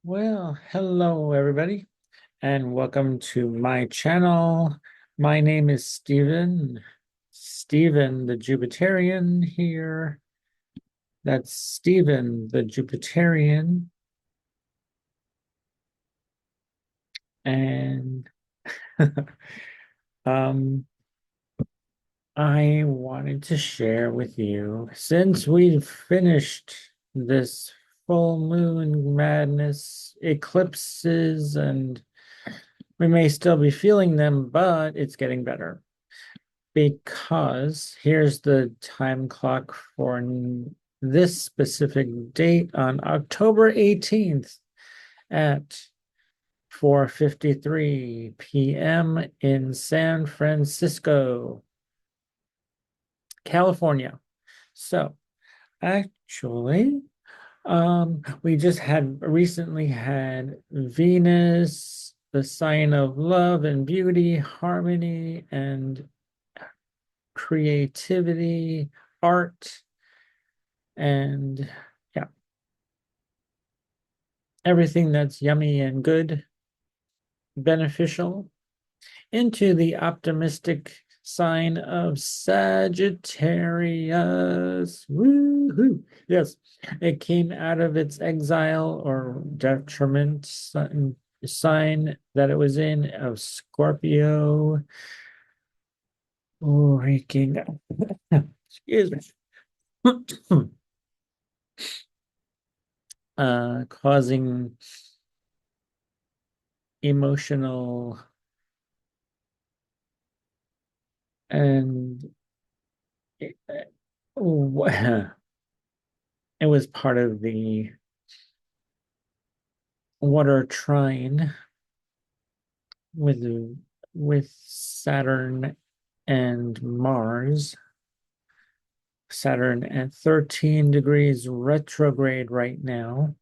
Well, hello everybody, and welcome to my channel. My name is Stephen the Jupiterian here. That's Stephen the Jupiterian, and um, I wanted to share with you, since we've finished this full moon madness, eclipses, and we may still be feeling them, but it's getting better. Because here's the time clock for this specific date on October 18th at 4:53 p.m. in San Francisco, California. So actually, we just had recently had Venus, the sign of love and beauty, harmony, and creativity, art, and yeah, everything that's yummy and good, beneficial, into the optimistic sign of Sagittarius. Woohoo! Yes, it came out of its exile or detriment sign that it was in of Scorpio. Freaking, excuse me. Causing emotional and it, it was part of the water trine with Saturn and Mars. Saturn at 13 degrees retrograde right now,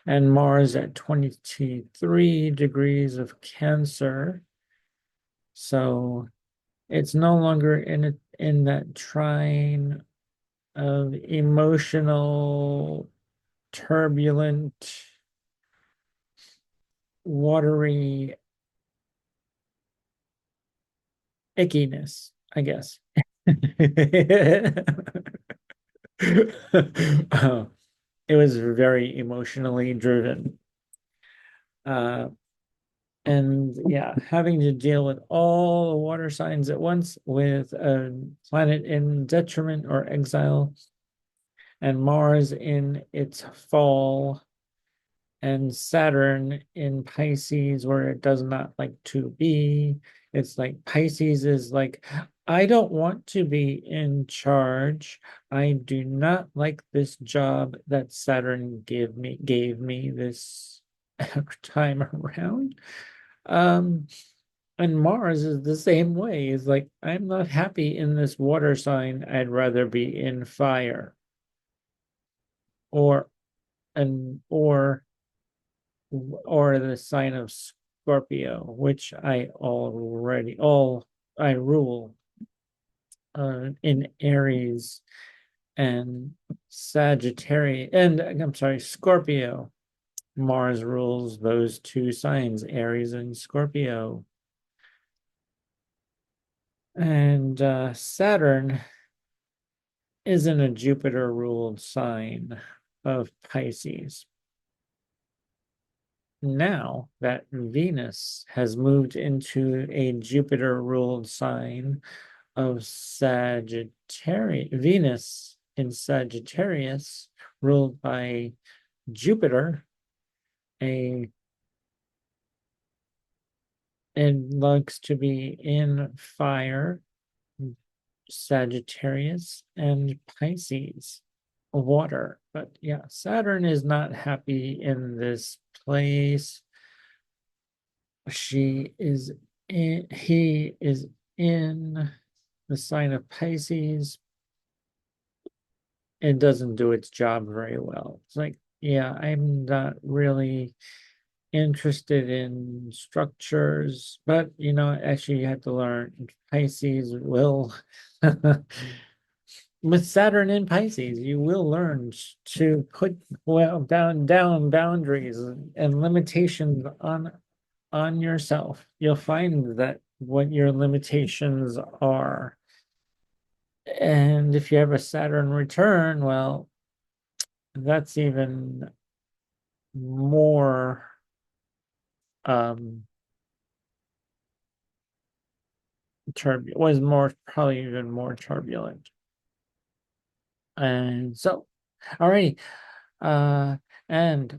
and Mars at 23 degrees of Cancer. So it's no longer in that trine of emotional, turbulent, watery ickiness, I guess. Uh, it was very emotionally driven. Uh, and yeah, having to deal with all the water signs at once with a planet in detriment or exile and Mars in its fall and Saturn in Pisces, where it does not like to be. It's like Pisces is like, I don't want to be in charge. I do not like this job that Saturn gave me this time around. Um, and Mars is the same way. It's like, I'm not happy in this water sign. I'd rather be in fire or and or the sign of Scorpio, which I rule in Aries and Sagittarius, and I'm sorry, Scorpio. Mars rules those two signs, Aries and Scorpio. And Saturn isn't a Jupiter ruled sign of Pisces. Now that Venus has moved into a Jupiter ruled sign of Sagittarius, Venus in Sagittarius, ruled by Jupiter, a and likes to be in fire, Sagittarius and Pisces, water. But yeah, Saturn is not happy in this place. He is in the sign of Pisces. It doesn't do its job very well. It's like, yeah, I'm not really interested in structures, but actually you have to learn Pisces will with Saturn in Pisces, you will learn to put down boundaries and limitations on yourself. You'll find that what your limitations are. And if you have a Saturn return, well, that's even more um turbulent, was more probably even more turbulent. And so, alrighty. Uh, and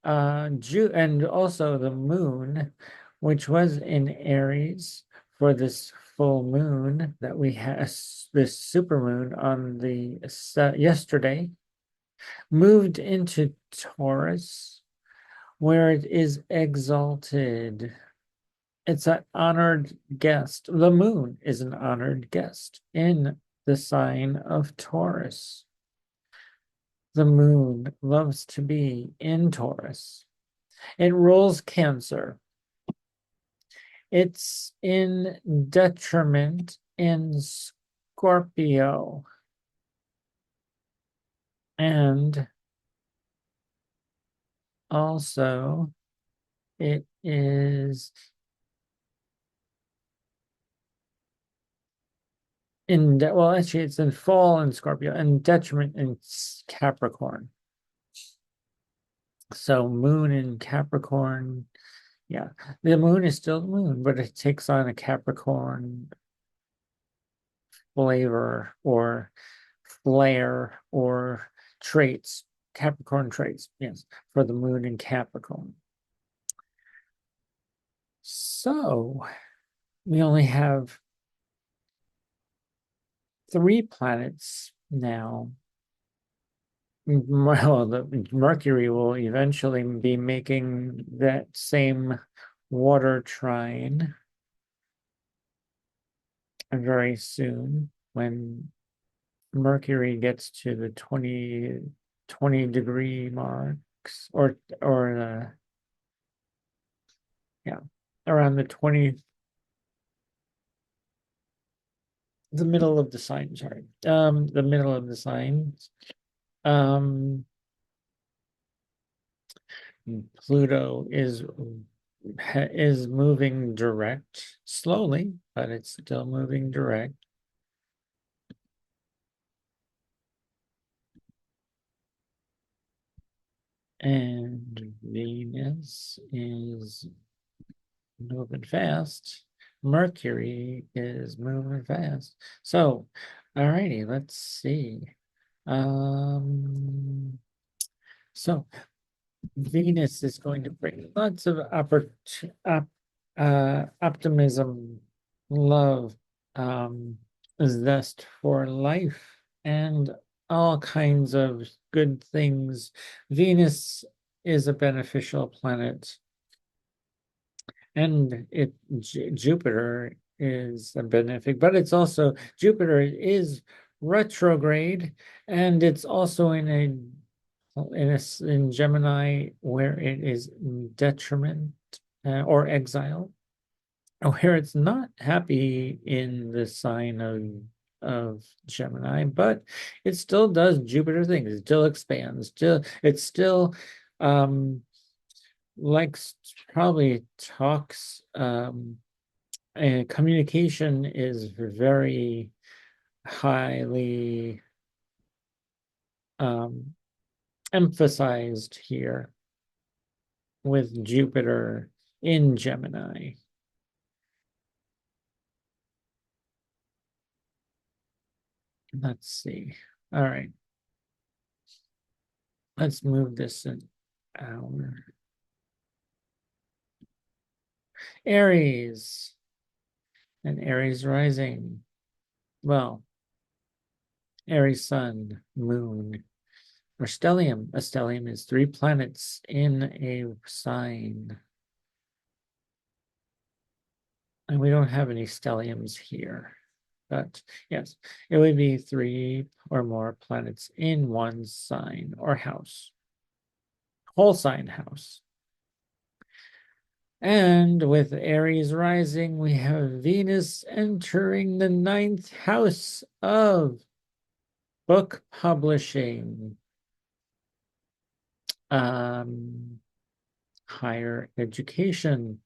and also the moon, which was in Aries for this full moon that we had, this super moon on the yesterday, moved into Taurus, where it is exalted. It's an honored guest. The moon is an honored guest in the sign of Taurus. The moon loves to be in Taurus. It rules Cancer. It's in detriment in Scorpio. And also, it is well, actually, it's in fall in Scorpio and detriment in Capricorn. So, moon in Capricorn. Yeah, the moon is still the moon, but it takes on a Capricorn flavor or flair or traits, Capricorn traits, yes, for the moon in Capricorn. So we only have 3 planets now. Well, the Mercury will eventually be making that same water trine very soon when Mercury gets to the 20 degree marks or yeah, around the middle of the sign, sorry. The middle of the signs. Pluto is moving direct slowly, but it's still moving direct. And Venus is moving fast. Mercury is moving fast. So, all righty, let's see. Um, so Venus is going to bring lots of optimism, love, zest for life, and all kinds of good things. Venus is a beneficial planet, and Jupiter is a benefic, but it's also Jupiter is retrograde, and it's also in Gemini where it is detriment or exile, where it's not happy in the sign of Gemini, but it still does Jupiter things. It still expands. It still likes probably talks. And communication is very highly emphasized here with Jupiter in Gemini. Let's see. All right. Let's move this an hour. Aries and Aries rising. Well, Aries sun, moon, or stellium. A stellium is 3 planets in a sign. And we don't have any stelliums here. But yes, it would be 3 or more planets in one sign or house. Whole sign house. And with Aries rising, we have Venus entering the 9th house of book publishing, um, higher education,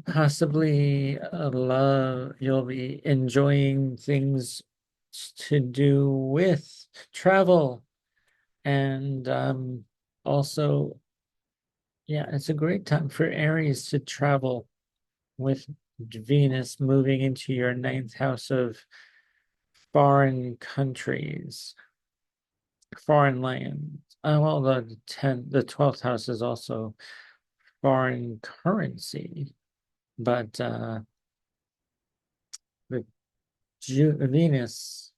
possibly love, you'll be enjoying things to do with travel and also, yeah, it's a great time for Aries to travel with Venus moving into your ninth house of foreign countries, foreign lands. Well, the 12th house is also foreign currency, but the Venus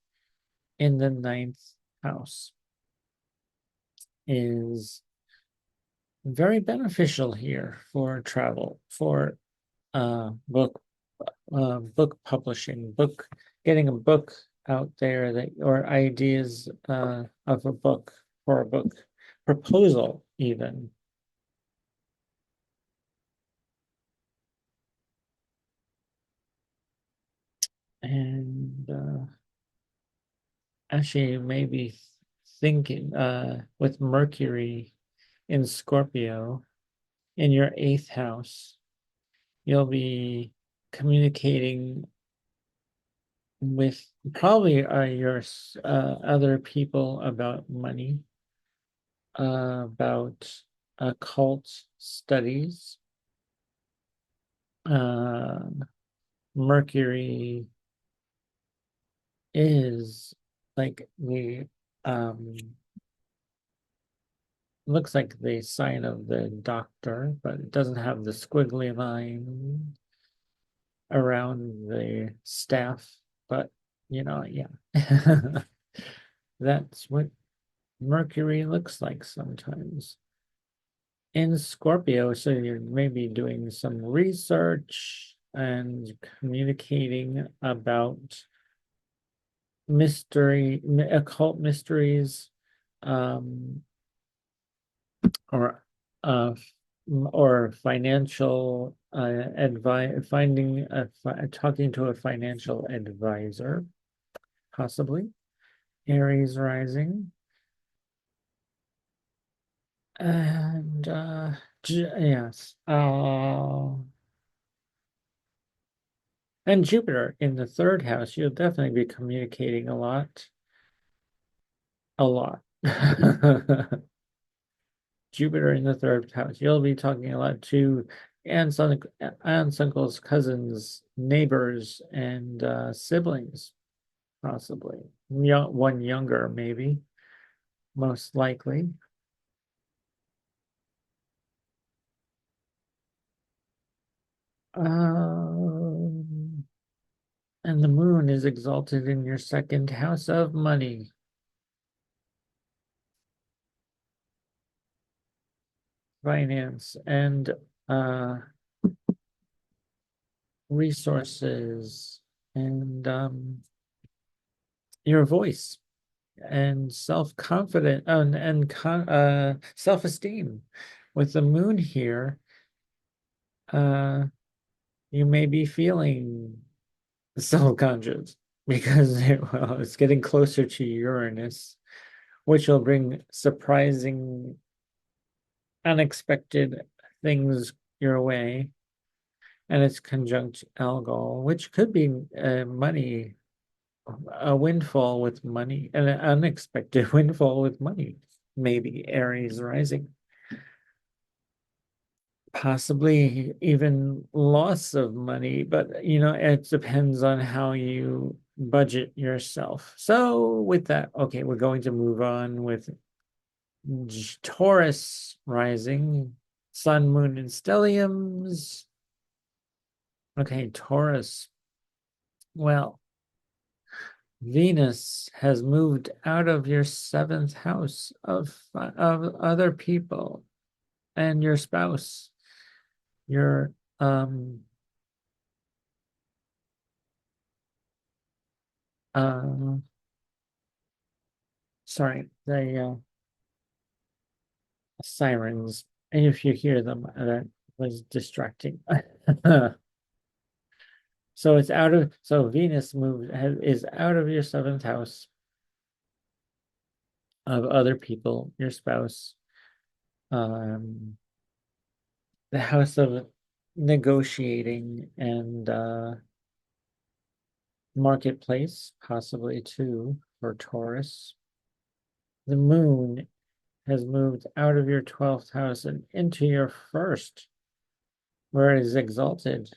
in the ninth house is very beneficial here for travel, for book publishing, book getting a book out there that or ideas of a book for a book proposal even. And actually maybe thinking with Mercury in Scorpio in your eighth house, you'll be communicating with probably your other people about money, about occult studies. Uh, Mercury is like the looks like the sign of the doctor, but it doesn't have the squiggly line around the staff. But yeah, that's what Mercury looks like sometimes in Scorpio. So you're maybe doing some research and communicating about occult mysteries, um, or uh, or financial advice, talking to a financial advisor, possibly. Aries rising. And yes. And Jupiter in the third house, you'll definitely be communicating a lot. A lot. Jupiter in the third house. You'll be talking a lot to aunts, uncles, cousins, neighbors, and siblings, possibly. One younger, maybe, most likely. Um, and the moon is exalted in your second house of money, finance, and uh, resources, and your voice and self-confident and self-esteem. With the moon here, uh, you may be feeling self-conscious because it's getting closer to Uranus, which will bring surprising, unexpected things your way. And it's conjunct Algol, which could be money, a windfall with money, an unexpected windfall with money. Maybe Aries rising. Possibly even loss of money, but it depends on how you budget yourself. So with that, okay, we're going to move on with Taurus rising, Sun, Moon, and stelliums. Okay, Taurus. Well, Venus has moved out of your seventh house of other people and your spouse. Your uh sorry, the sirens. And if you hear them, that was distracting. So it's out of, so Venus is out of your seventh house of other people, your spouse, um, the house of negotiating and marketplace, possibly too, for Taurus. The moon has moved out of your 12th house and into your first, where it is exalted,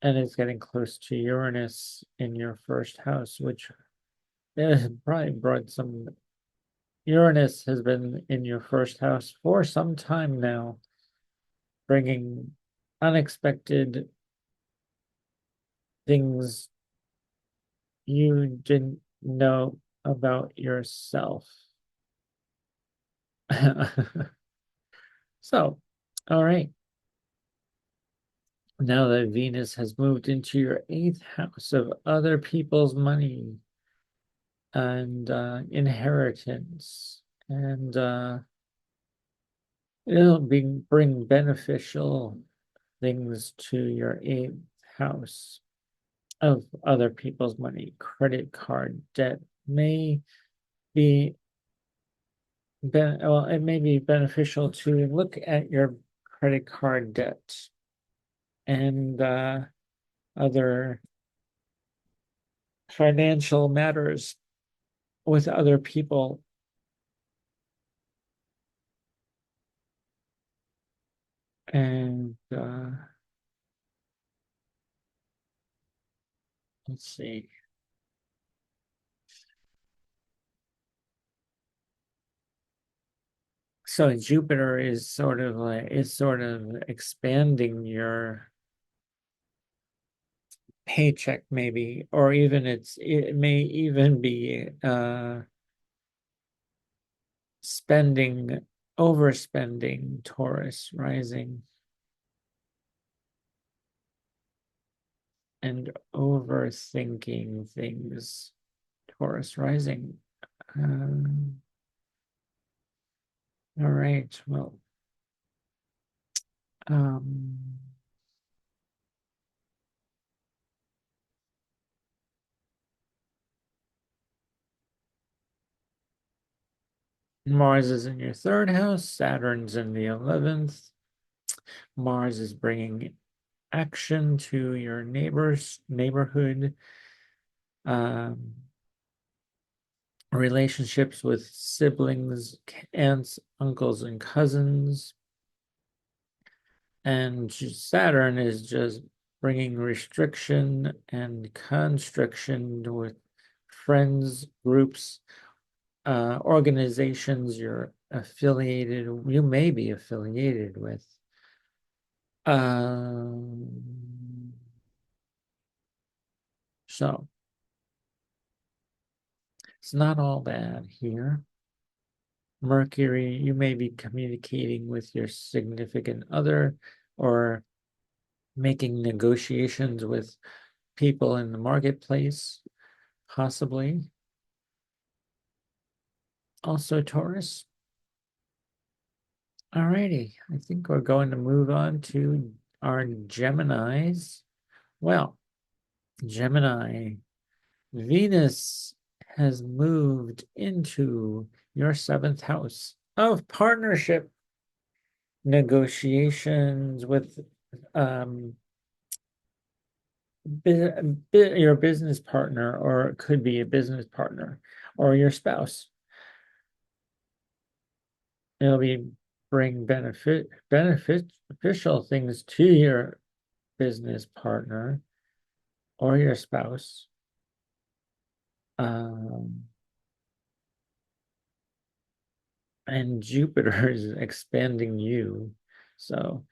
and it's getting close to Uranus in your first house, which has probably brought some. Uranus has been in your first house for some time now, bringing unexpected things you didn't know about yourself. So, all right. Now that Venus has moved into your eighth house of other people's money and inheritance, and it'll bring beneficial things to your eighth house of other people's money. Credit card debt may be well, it may be beneficial to look at your credit card debt and other financial matters with other people. And let's see. So Jupiter is sort of expanding your paycheck maybe, or even it may even be spending, overspending, Taurus rising, and overthinking things, Taurus rising. Um, all right, well, um, Mars is in your third house, Saturn's in the 11th. Mars is bringing action to your neighborhood, um, relationships with siblings, aunts, uncles, and cousins. And Saturn is just bringing restriction and constriction with friends, groups, organizations you may be affiliated with. So it's not all bad here. Mercury, you may be communicating with your significant other or making negotiations with people in the marketplace, possibly. Also, Taurus. Alrighty, I think we're going to move on to our Geminis. Well, Gemini, Venus has moved into your seventh house of partnership negotiations with um, your business partner, or it could be a business partner or your spouse. It'll be bring beneficial things to your business partner or your spouse. Um, and Jupiter is expanding you. So,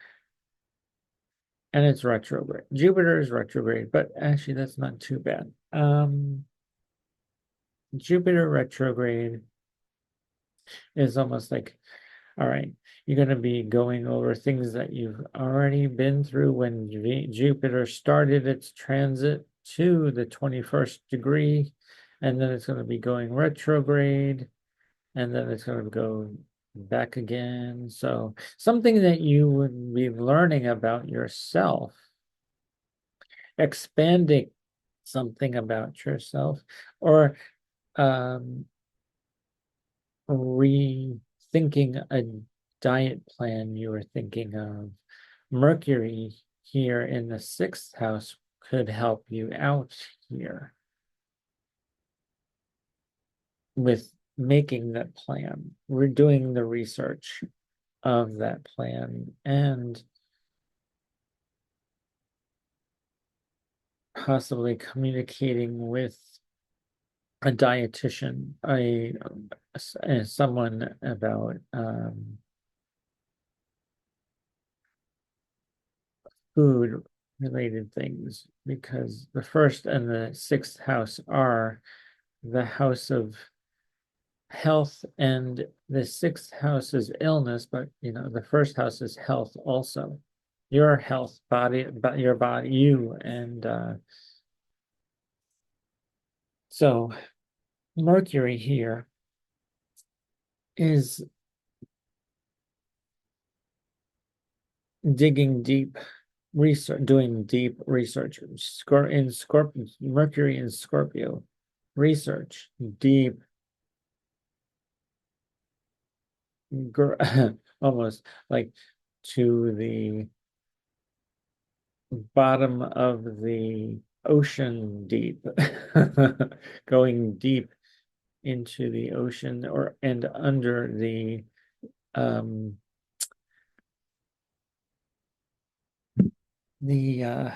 and it's retrograde. Jupiter is retrograde, but actually that's not too bad. Jupiter retrograde is almost like, all right, you're going to be going over things that you've already been through when Jupiter started its transit to the 21st degree, and then it's going to be going retrograde, and then it's going to go back again. So something that you would be learning about yourself expanding something about yourself, or um, rethinking a diet plan you were thinking of. Mercury here in the sixth house could help you out here with making that plan. We're doing the research of that plan and possibly communicating with a dietitian, someone about food related things, because the first and the sixth house are the house of health, and the sixth house is illness, but the first house is health also. Your health, body, but your body, you, and so Mercury here is digging deep research, doing deep research. In Scorpio, Mercury in Scorpio, research, deep, almost like to the bottom of the ocean deep, going deep into the ocean or and under um the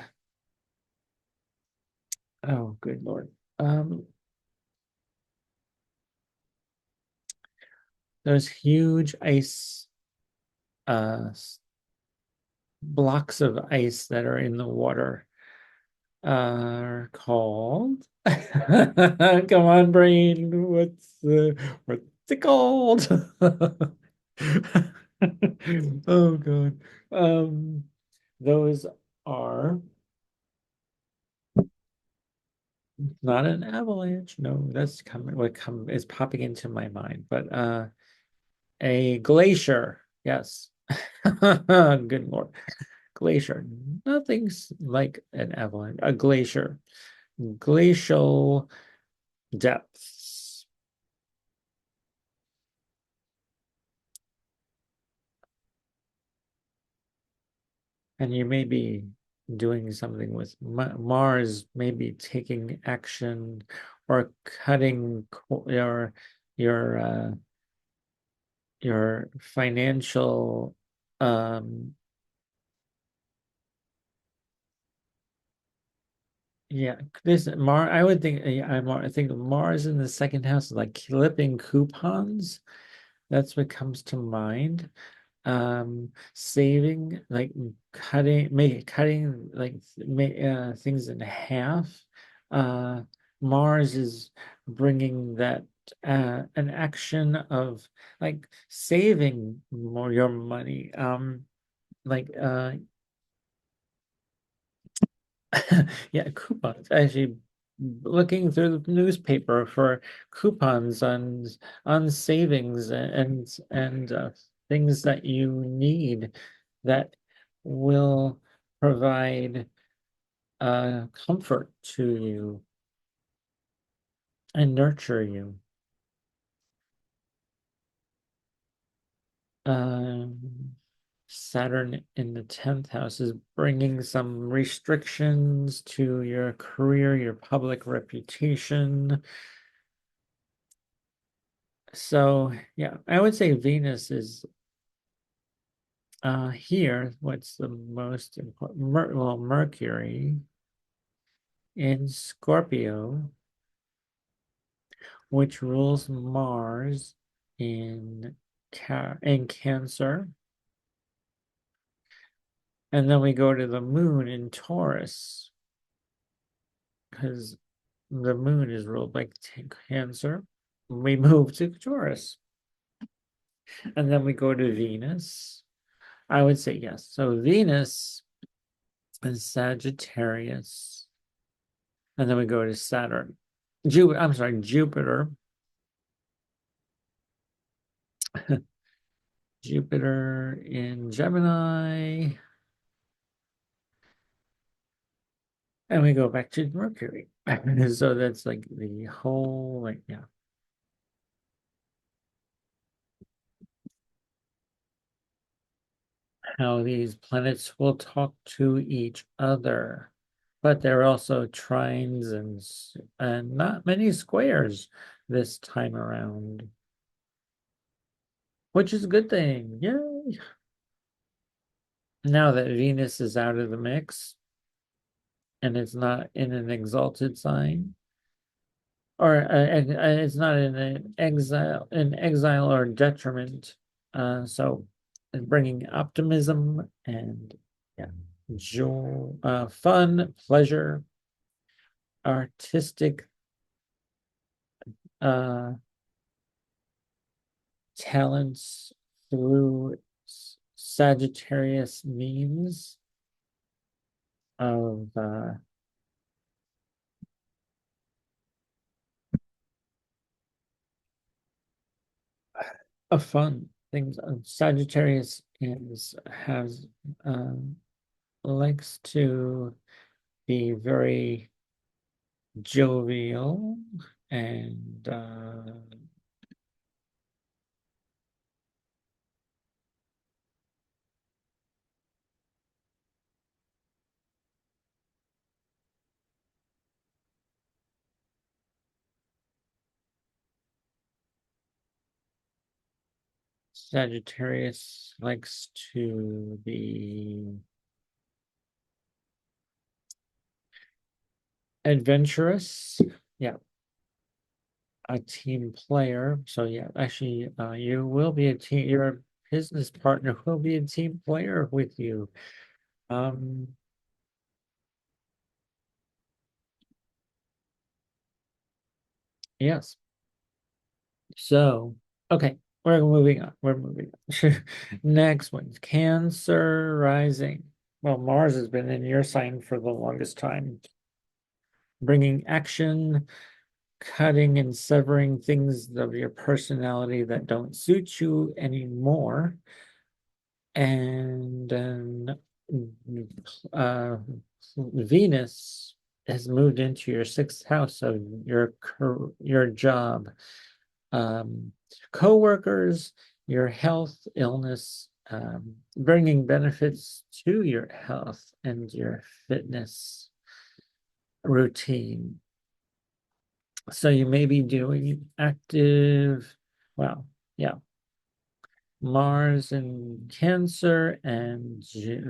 oh good Lord. Those huge ice uh blocks of ice that are in the water are called come on brain, what's it called? Oh god. Those are not an avalanche. No, that's coming what come is popping into my mind, but a glacier. Yes. Good Lord. Glacier. Nothing's like an avalanche. A glacier. Glacial depths. And you may be doing something with Mars, maybe taking action or cutting your your financial yeah, this I would think yeah, I think Mars in the second house is like clipping coupons. That's what comes to mind. Saving, like cutting like things in half. uh Mars is bringing that an action of like saving more your money, like yeah, coupons. Actually, looking through the newspaper for coupons on savings and things that you need that will provide comfort to you and nurture you. Um, Saturn in the 10th house is bringing some restrictions to your career, your public reputation. So, yeah, I would say Venus is here. What's the most important? Well, Mercury in Scorpio, which rules Mars in in Cancer. And then we go to the moon in Taurus, because the moon is ruled by Cancer. We move to Taurus. And then we go to Venus. I would say yes. So Venus is Sagittarius. And then we go to Saturn. I'm sorry, Jupiter. Jupiter in Gemini. And we go back to Mercury. So that's like the whole, like, yeah, how these planets will talk to each other. But there are also trines and not many squares this time around, which is a good thing. Yay. Now that Venus is out of the mix and it's not in an exalted sign, or it's not in an exile or detriment. So it's bringing optimism and, yeah, joy, fun, pleasure, artistic uh, talents through Sagittarius means of fun things. Sagittarius is has um, likes to be very jovial and Sagittarius likes to be adventurous. Yeah, a team player. So yeah, actually, you will be a team. Your business partner will be a team player with you. Um, yes. So, okay, we're moving on. We're moving on. Next one, Cancer rising. Well, Mars has been in your sign for the longest time, bringing action, cutting and severing things of your personality that don't suit you anymore. And then uh, Venus has moved into your sixth house of your job, um, co-workers, your health, illness, bringing benefits to your health and your fitness routine. So you may be doing active, well, yeah, Mars in Cancer and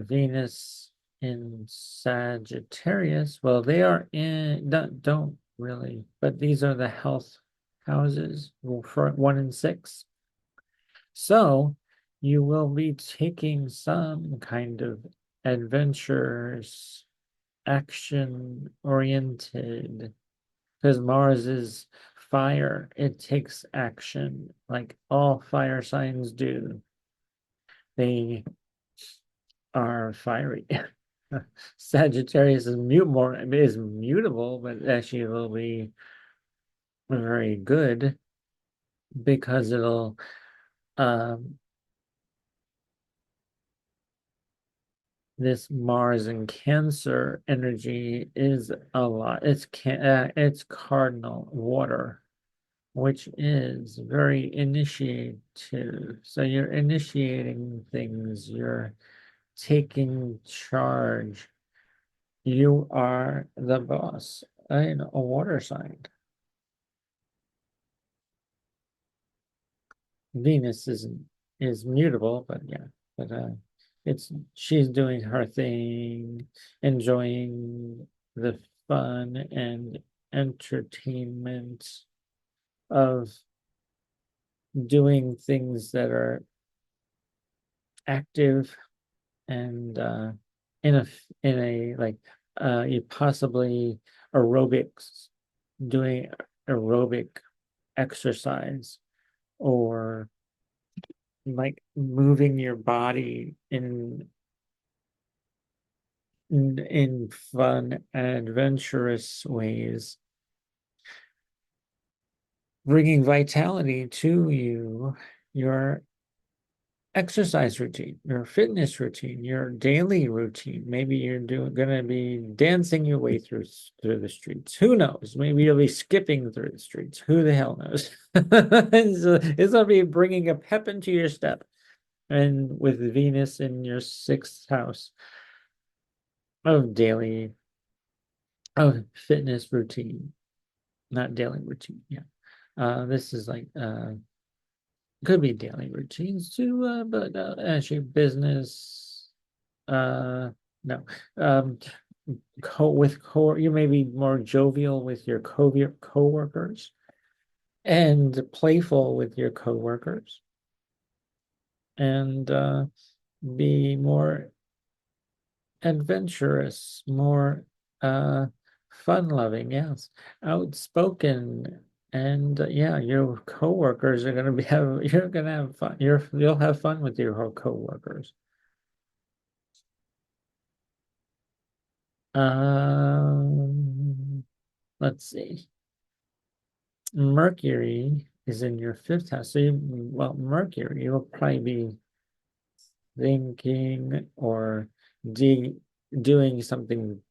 Venus in Sagittarius. Well, they are in, don't really, but these are the health houses for 1 and 6. So you will be taking some kind of adventures, action oriented, because Mars is fire. It takes action like all fire signs do. They are fiery. Sagittarius is mutable, but actually will be very good because it'll um this Mars and Cancer energy is a lot. It's cardinal water, which is very initiative. So you're initiating things, you're taking charge. You are the boss in a water sign. Venus is mutable, but yeah, but it's she's doing her thing, enjoying the fun and entertainment of doing things that are active and in a like you possibly aerobics doing aerobic exercise or like moving your body in fun and adventurous ways, bringing vitality to you. Your exercise routine, your fitness routine, your daily routine. Maybe you're gonna be dancing your way through the streets. Who knows? Maybe you'll be skipping through the streets. Who the hell knows? It's gonna be bringing a pep into your step, and with Venus in your sixth house of daily of fitness routine, not daily routine. Yeah, this is like could be daily routines too, but actually business. No. Um, you may be more jovial with your coworkers and playful with your coworkers, and be more adventurous, more fun loving, yes, outspoken. And yeah, your coworkers are gonna be you're gonna have fun. You'll have fun with your whole coworkers. Um, let's see. Mercury is in your fifth house. So well, Mercury, you'll probably be thinking or de doing something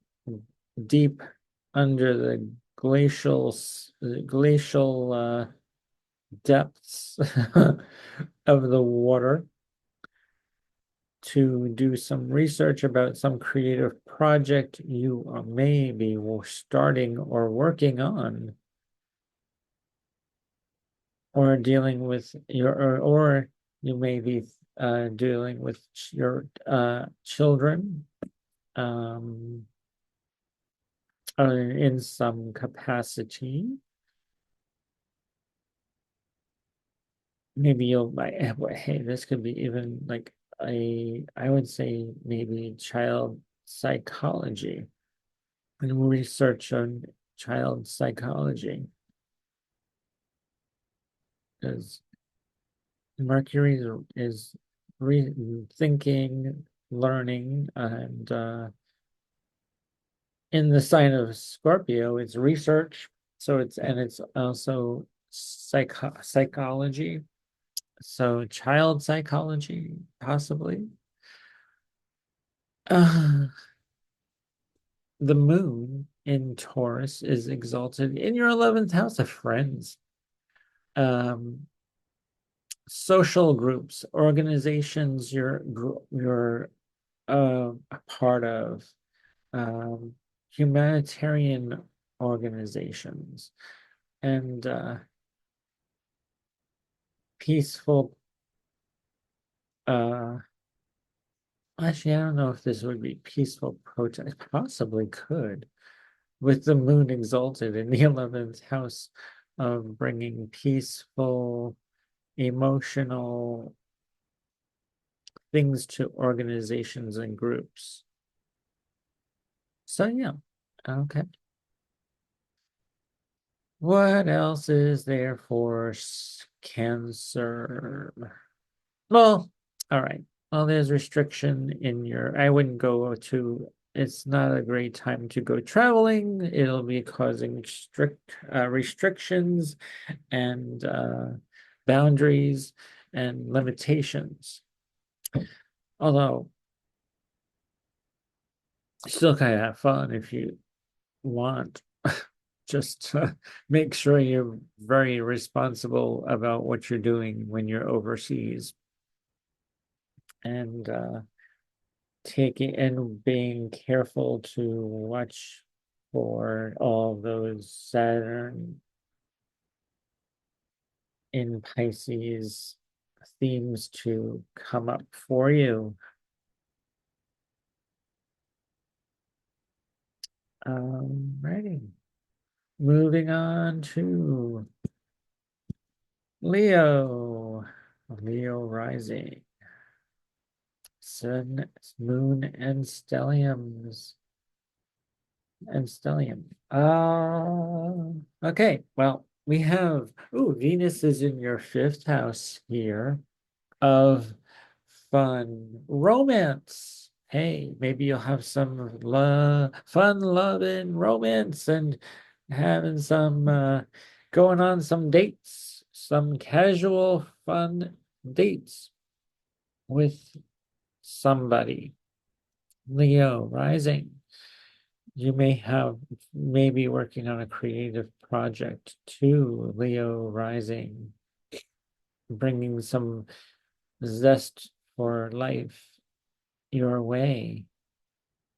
deep under the glacial depths of the water to do some research about some creative project you may be starting or working on, or dealing with or you may be dealing with your children um, in some capacity. Maybe you'll hey, this could be even like I would say maybe child psychology and research on child psychology, because Mercury is thinking, learning, and in the sign of Scorpio, it's research. So it's also psychology. So child psychology, possibly. Uh, the moon in Taurus is exalted in your 11th house of friends. Um, social groups, organizations you're a part of, humanitarian organizations, and peaceful. Uh, Actually, I don't know if this would be peaceful protest. Possibly could, with the moon exalted in the 11th house of bringing peaceful, emotional things to organizations and groups. So yeah, okay. What else is there for Cancer? Well, all right. Well, there's restriction in I wouldn't go to, it's not a great time to go traveling. It'll be causing strict restrictions and boundaries and limitations. Although, still kind of have fun if you want. Just make sure you're very responsible about what you're doing when you're overseas, and taking and being careful to watch for all those Saturn in Pisces themes to come up for you. Righty. Moving on to Leo. Leo rising. Sun, moon, and stelliums. And stellium. Okay. Well, we have, Venus is in your fifth house here of fun romance. Hey, maybe you'll have some fun love and romance, and having some going on some dates, some casual fun dates. with somebody. Leo rising. You may be working on a creative project too, Leo rising, bringing some zest for life your way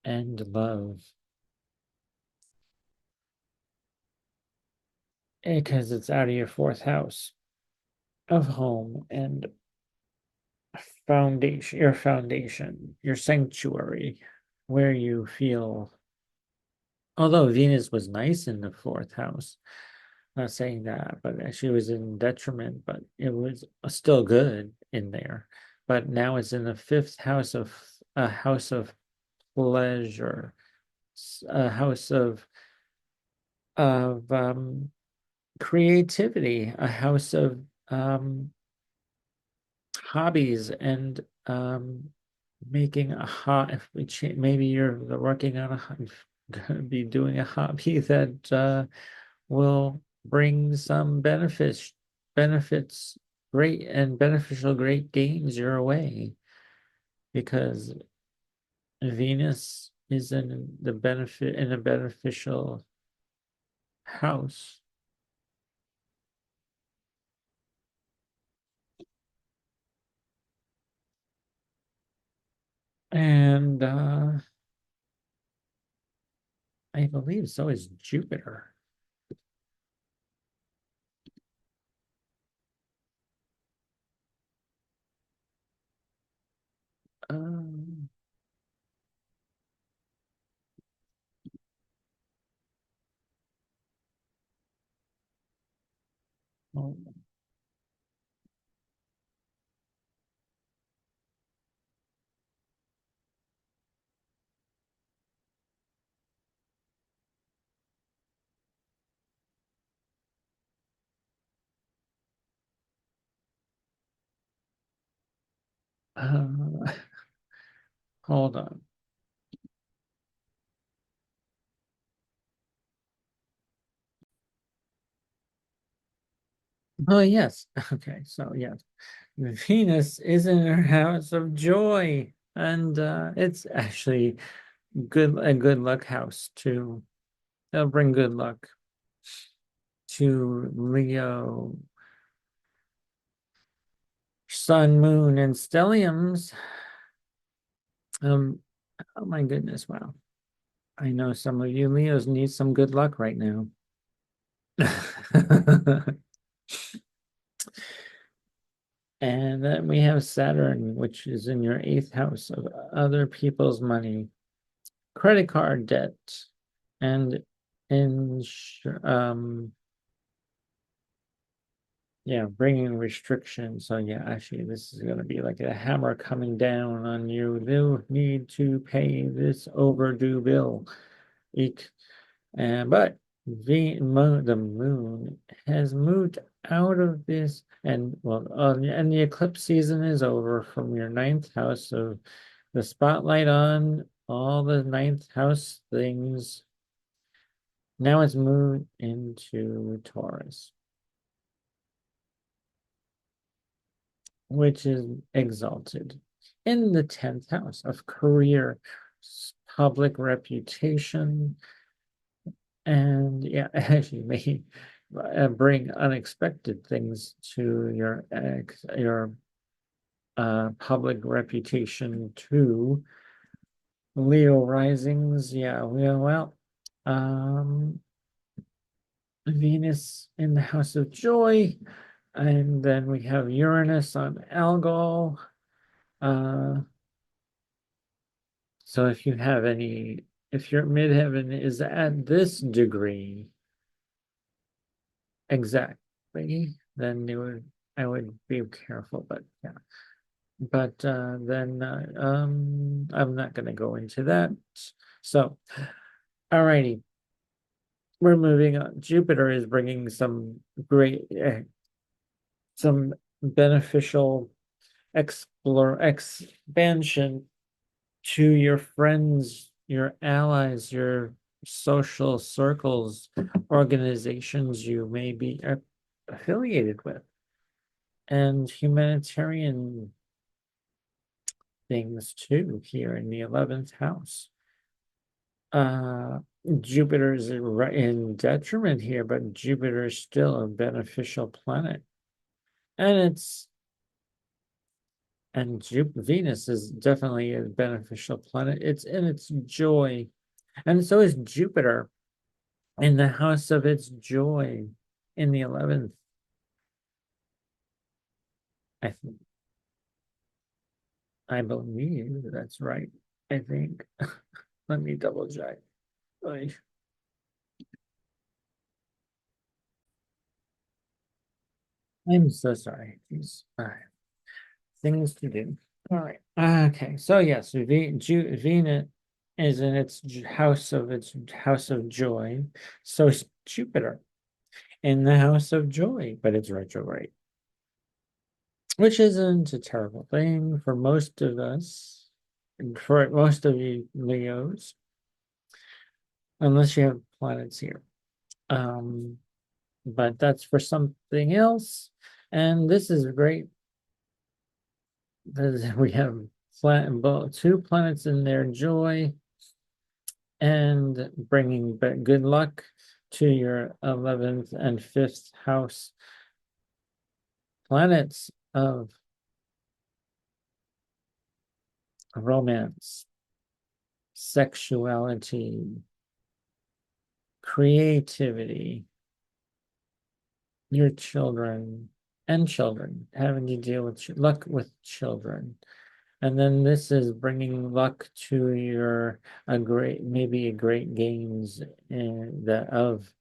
and love. Because it's out of your fourth house of home and foundation, your sanctuary, where you feel, although Venus was nice in the fourth house, not saying that, but she was in detriment, but it was still good in there. But now it's in the fifth house of a house of pleasure, a house of creativity, a house of hobbies and making a hot. If we maybe you're working on gonna be doing a hobby that will bring some benefits, great and beneficial, great gains your way, because Venus is in a beneficial house. And I believe so is Jupiter. Um, oh, uh, hold on. Oh, yes. Okay. So, yes, Venus is in her house of joy, and it's actually a good luck house too. It'll bring good luck to Leo, Sun, Moon, and stelliums. Um, oh my goodness, wow. I know some of you Leos need some good luck right now. And then we have Saturn, which is in your eighth house of other people's money, credit card debt, and in yeah, bringing restrictions. So yeah, actually, this is going to be like a hammer coming down on you. You need to pay this overdue bill. Eek. But the moon has moved out of this, and well, and the eclipse season is over from your ninth house of the spotlight on all the ninth house things. Now it's moved into Taurus, which is exalted in the 10th house of career, public reputation, and yeah, actually may bring unexpected things to your public reputation too. Leo risings, yeah, um, Venus in the house of joy, and then we have Uranus on Algol. Uh, so if your midheaven is at this degree exactly, then I would be careful, but yeah. But then I'm not going to go into that. So, alrighty, we're moving on. Jupiter is bringing some beneficial expansion to your friends, your allies, your social circles, organizations you may be affiliated with, and humanitarian things too here in the 11th house. Uh, Jupiter is in detriment here, but Jupiter is still a beneficial planet. And Venus is definitely a beneficial planet. It's in its joy. And so is Jupiter in the house of its joy in the 11th. I think I believe that's right. I think. Let me double check. I'm so sorry. These things to do. All right. Okay. So yes, Venus is in its house of joy. So is Jupiter in the house of joy, but it's retrograde, which isn't a terrible thing for most of us, for most of you Leos, unless you have planets here. Um, but that's for something else. And this is great. We have two planets in their joy and bringing good luck to your 11th and 5th house planets of romance, sexuality, creativity, your children and children, having to deal with luck with children. And then this is bringing luck to your maybe a great gains in of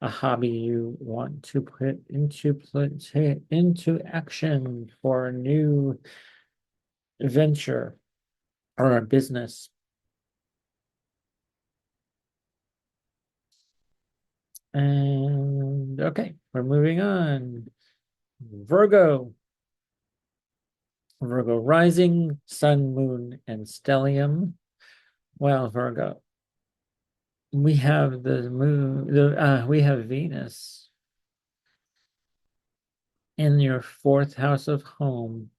a hobby you want to put into action for a new venture or a business. And okay, we're moving on. Virgo. Virgo rising, sun, moon, and stellium. Well, Virgo, we have the moon, we have Venus in your 4th house of home,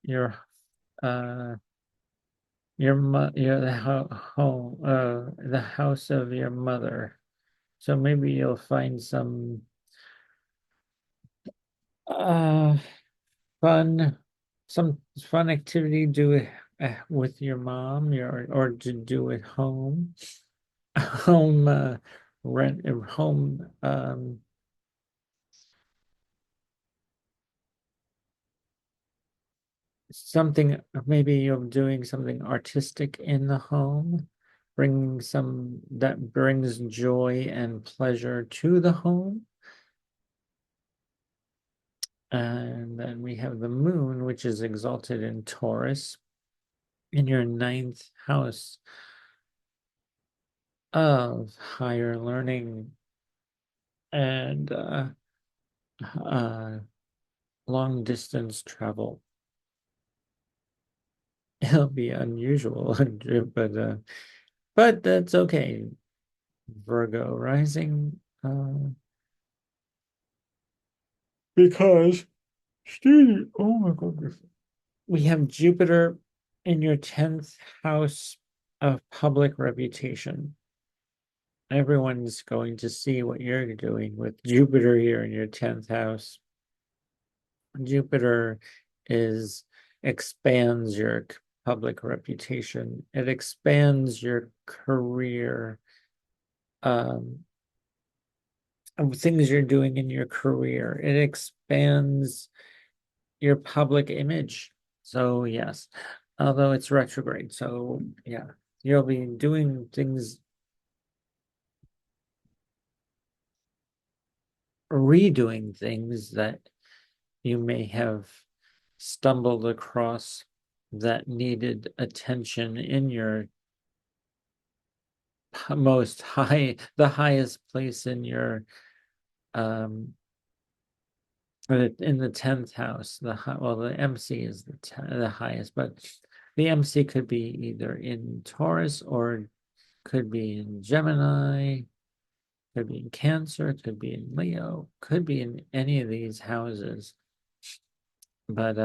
your uh your home, the house of your mother. So maybe you'll find some uh fun some fun activity do with your mom, or to do at home. Home rent home something, maybe you're doing something artistic in the home, bringing some that brings joy and pleasure to the home. And then we have the moon, which is exalted in Taurus in your 9th house of higher learning and uh, long distance travel. It'll be unusual, but that's okay. Virgo rising, because student, oh my goodness, we have Jupiter in your 10th house of public reputation. Everyone's going to see what you're doing with Jupiter here in your 10th house. Jupiter is expands your public reputation. It expands your career, um, things you're doing in your career. It expands your public image. So yes, although it's retrograde. So yeah, you'll be doing things, redoing things that you may have stumbled across that needed attention in your the highest place in your um in the 10th house. The MC is the highest, but the MC could be either in Taurus or could be in Gemini, could be in Cancer, could be in Leo, could be in any of these houses. But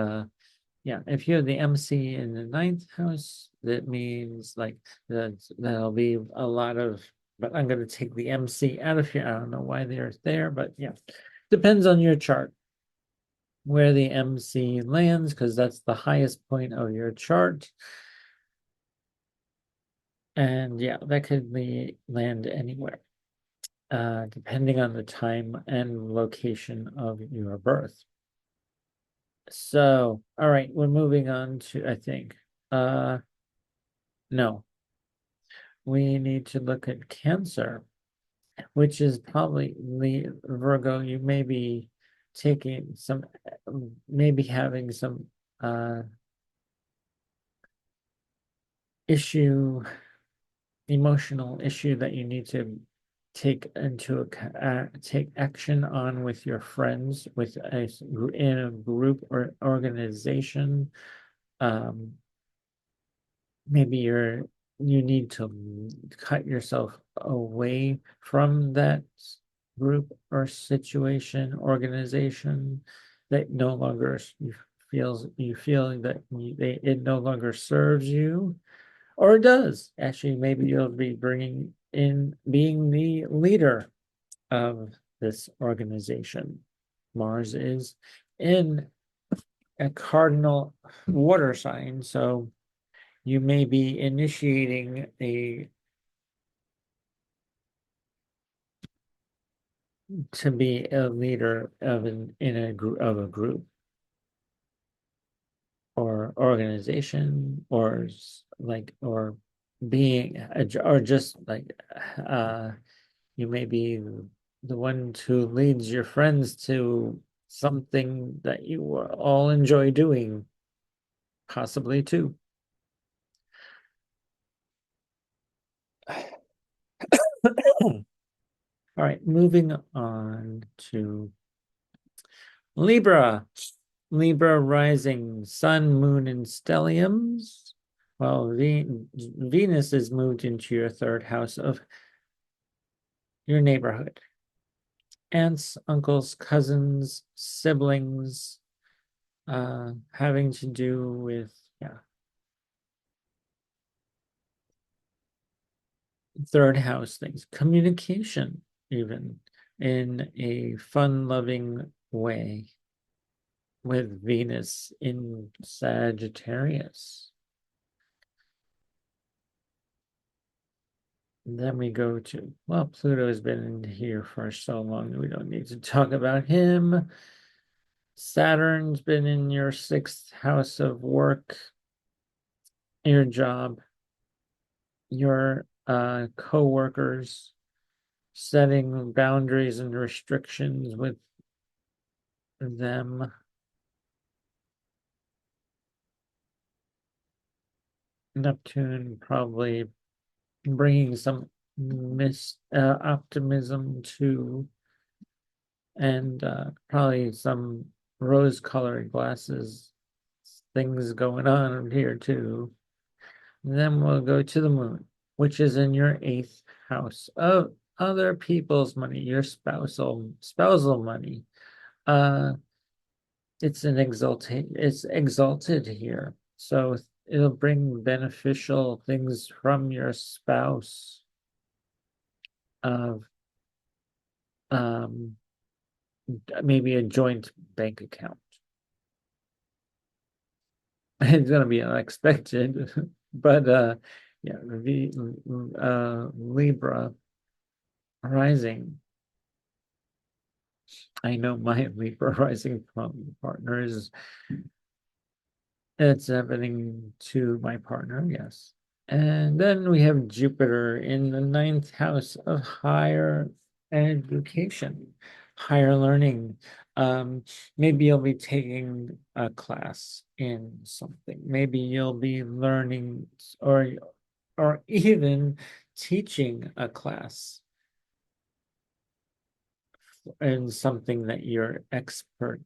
yeah, if you have the MC in the ninth house, that means like that'll be a lot of, but I'm going to take the MC out of here. I don't know why they're there, but yeah, depends on your chart where the MC lands, because that's the highest point of your chart. And yeah, that could land anywhere, depending on the time and location of your birth. So, all right, we're moving on to, I think, no, we need to look at Cancer, which is probably the Virgo. You may be taking some, maybe having some uh issue, emotional issue that you need to take action on with your friends, with in a group or organization. Um, maybe you need to cut yourself away from that group or situation, organization that no longer you feel that it no longer serves you, or it does. Actually, maybe you'll be bringing in being the leader of this organization. Mars is in a cardinal water sign, so you may be initiating to be a leader of in a group or organization, or like, or being or just like uh you may be the one who leads your friends to something that you all enjoy doing, possibly too. All right, moving on to Libra. Libra rising, sun, moon, and stelliums. Well, Venus is moved into your third house of your neighborhood. Aunts, uncles, cousins, siblings, having to do with, yeah, third house things, communication, even in a fun-loving way with Venus in Sagittarius. Then we go to, well, Pluto has been in here for so long that we don't need to talk about him. Saturn's been in your sixth house of work, your job, your co-workers, setting boundaries and restrictions with them. Neptune probably bringing some optimism to, and probably some rose-colored glasses things going on here too. And then we'll go to the moon, which is in your eighth house of other people's money, your spousal money. Uh, it's exalted here. So it'll bring beneficial things from your spouse of um maybe a joint bank account. It's gonna be unexpected, but yeah, the Libra rising. I know my Libra rising from partner is, it's happening to my partner, yes. And then we have Jupiter in the ninth house of higher education, higher learning. Maybe you'll be taking a class in something. Maybe you'll be learning, or even teaching a class in something that you're expert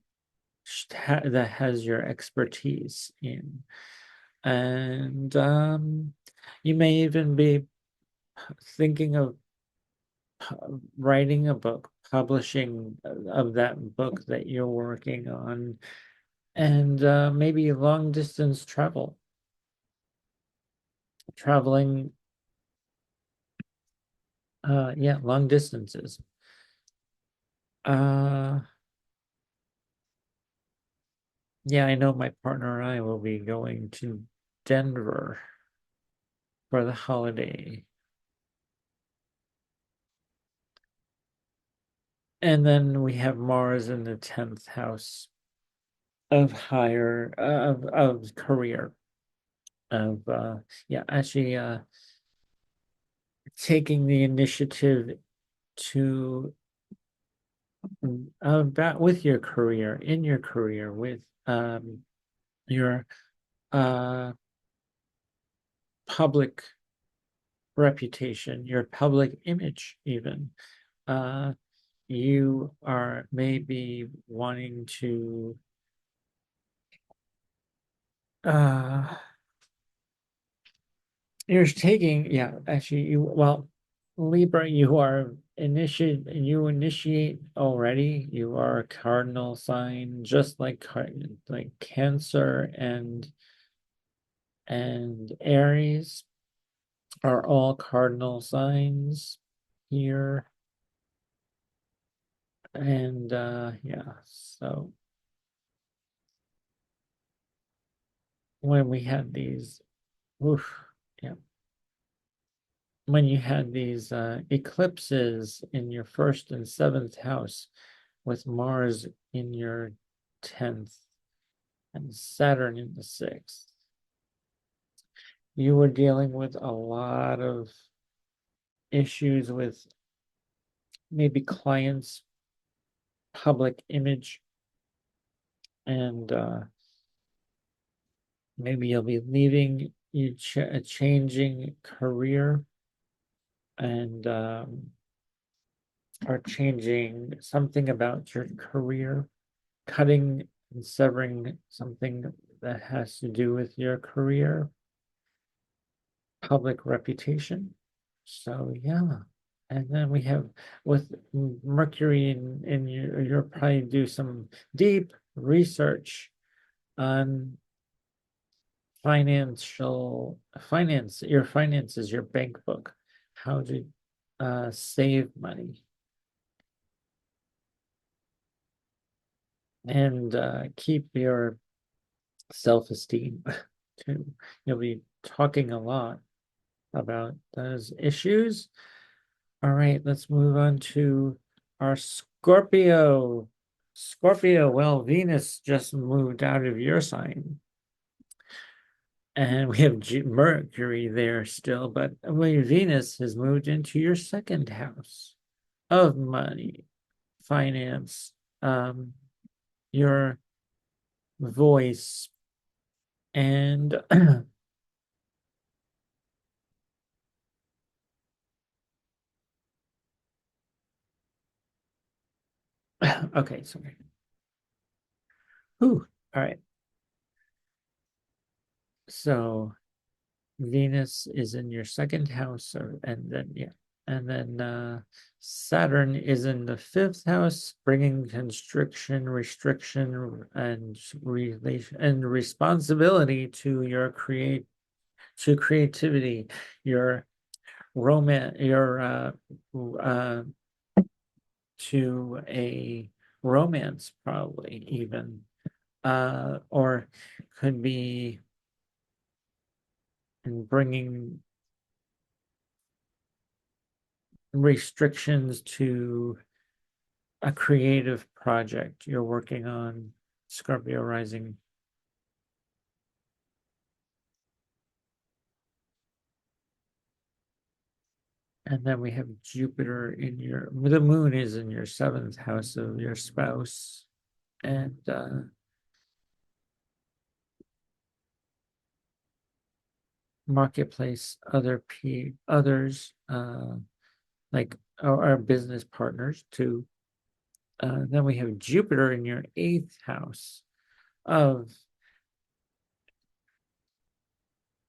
that has your expertise in. And you may even be thinking of writing a book, publishing of that book that you're working on. And maybe long distance traveling, yeah, long distances. Uh, yeah, I know my partner and I will be going to Denver for the holiday. And then we have Mars in the 10th house of higher of career of yeah, actually taking the initiative to about with your career, in your career, with your uh public reputation, your public image even. Uh you are maybe wanting to uh you're taking, yeah, actually you, well, Libra, you initiate already. You are a cardinal sign, just like like Cancer and Aries are all cardinal signs here. And yeah, so when we had these, oof, yeah, when you had these eclipses in your first and seventh house with Mars in your 10th and Saturn in the sixth, you were dealing with a lot of issues with maybe clients' public image, and maybe you'll be leaving a changing career, and or changing something about your career, cutting and severing something that has to do with your career, public reputation. So yeah. And then we have with Mercury in you'll probably do some deep research on your finances, your bank book, how to save money and keep your self-esteem too. You'll be talking a lot about those issues. All right, let's move on to our Scorpio. Scorpio, well, Venus just moved out of your sign. And we have Mercury there still, but Venus has moved into your second house of money, finance, your voice, and okay, sorry. Whew. All right. So Venus is in your second house, and then yeah, and then Saturn is in the fifth house, bringing constriction, restriction, and relation and responsibility to your creativity, your romance, your uh, to a romance, probably even, or could be in bringing restrictions to a creative project you're working on, Scorpio rising. And then we have Jupiter in the moon is in your seventh house of your spouse. And marketplace, others, like our business partners too. Then we have Jupiter in your eighth house of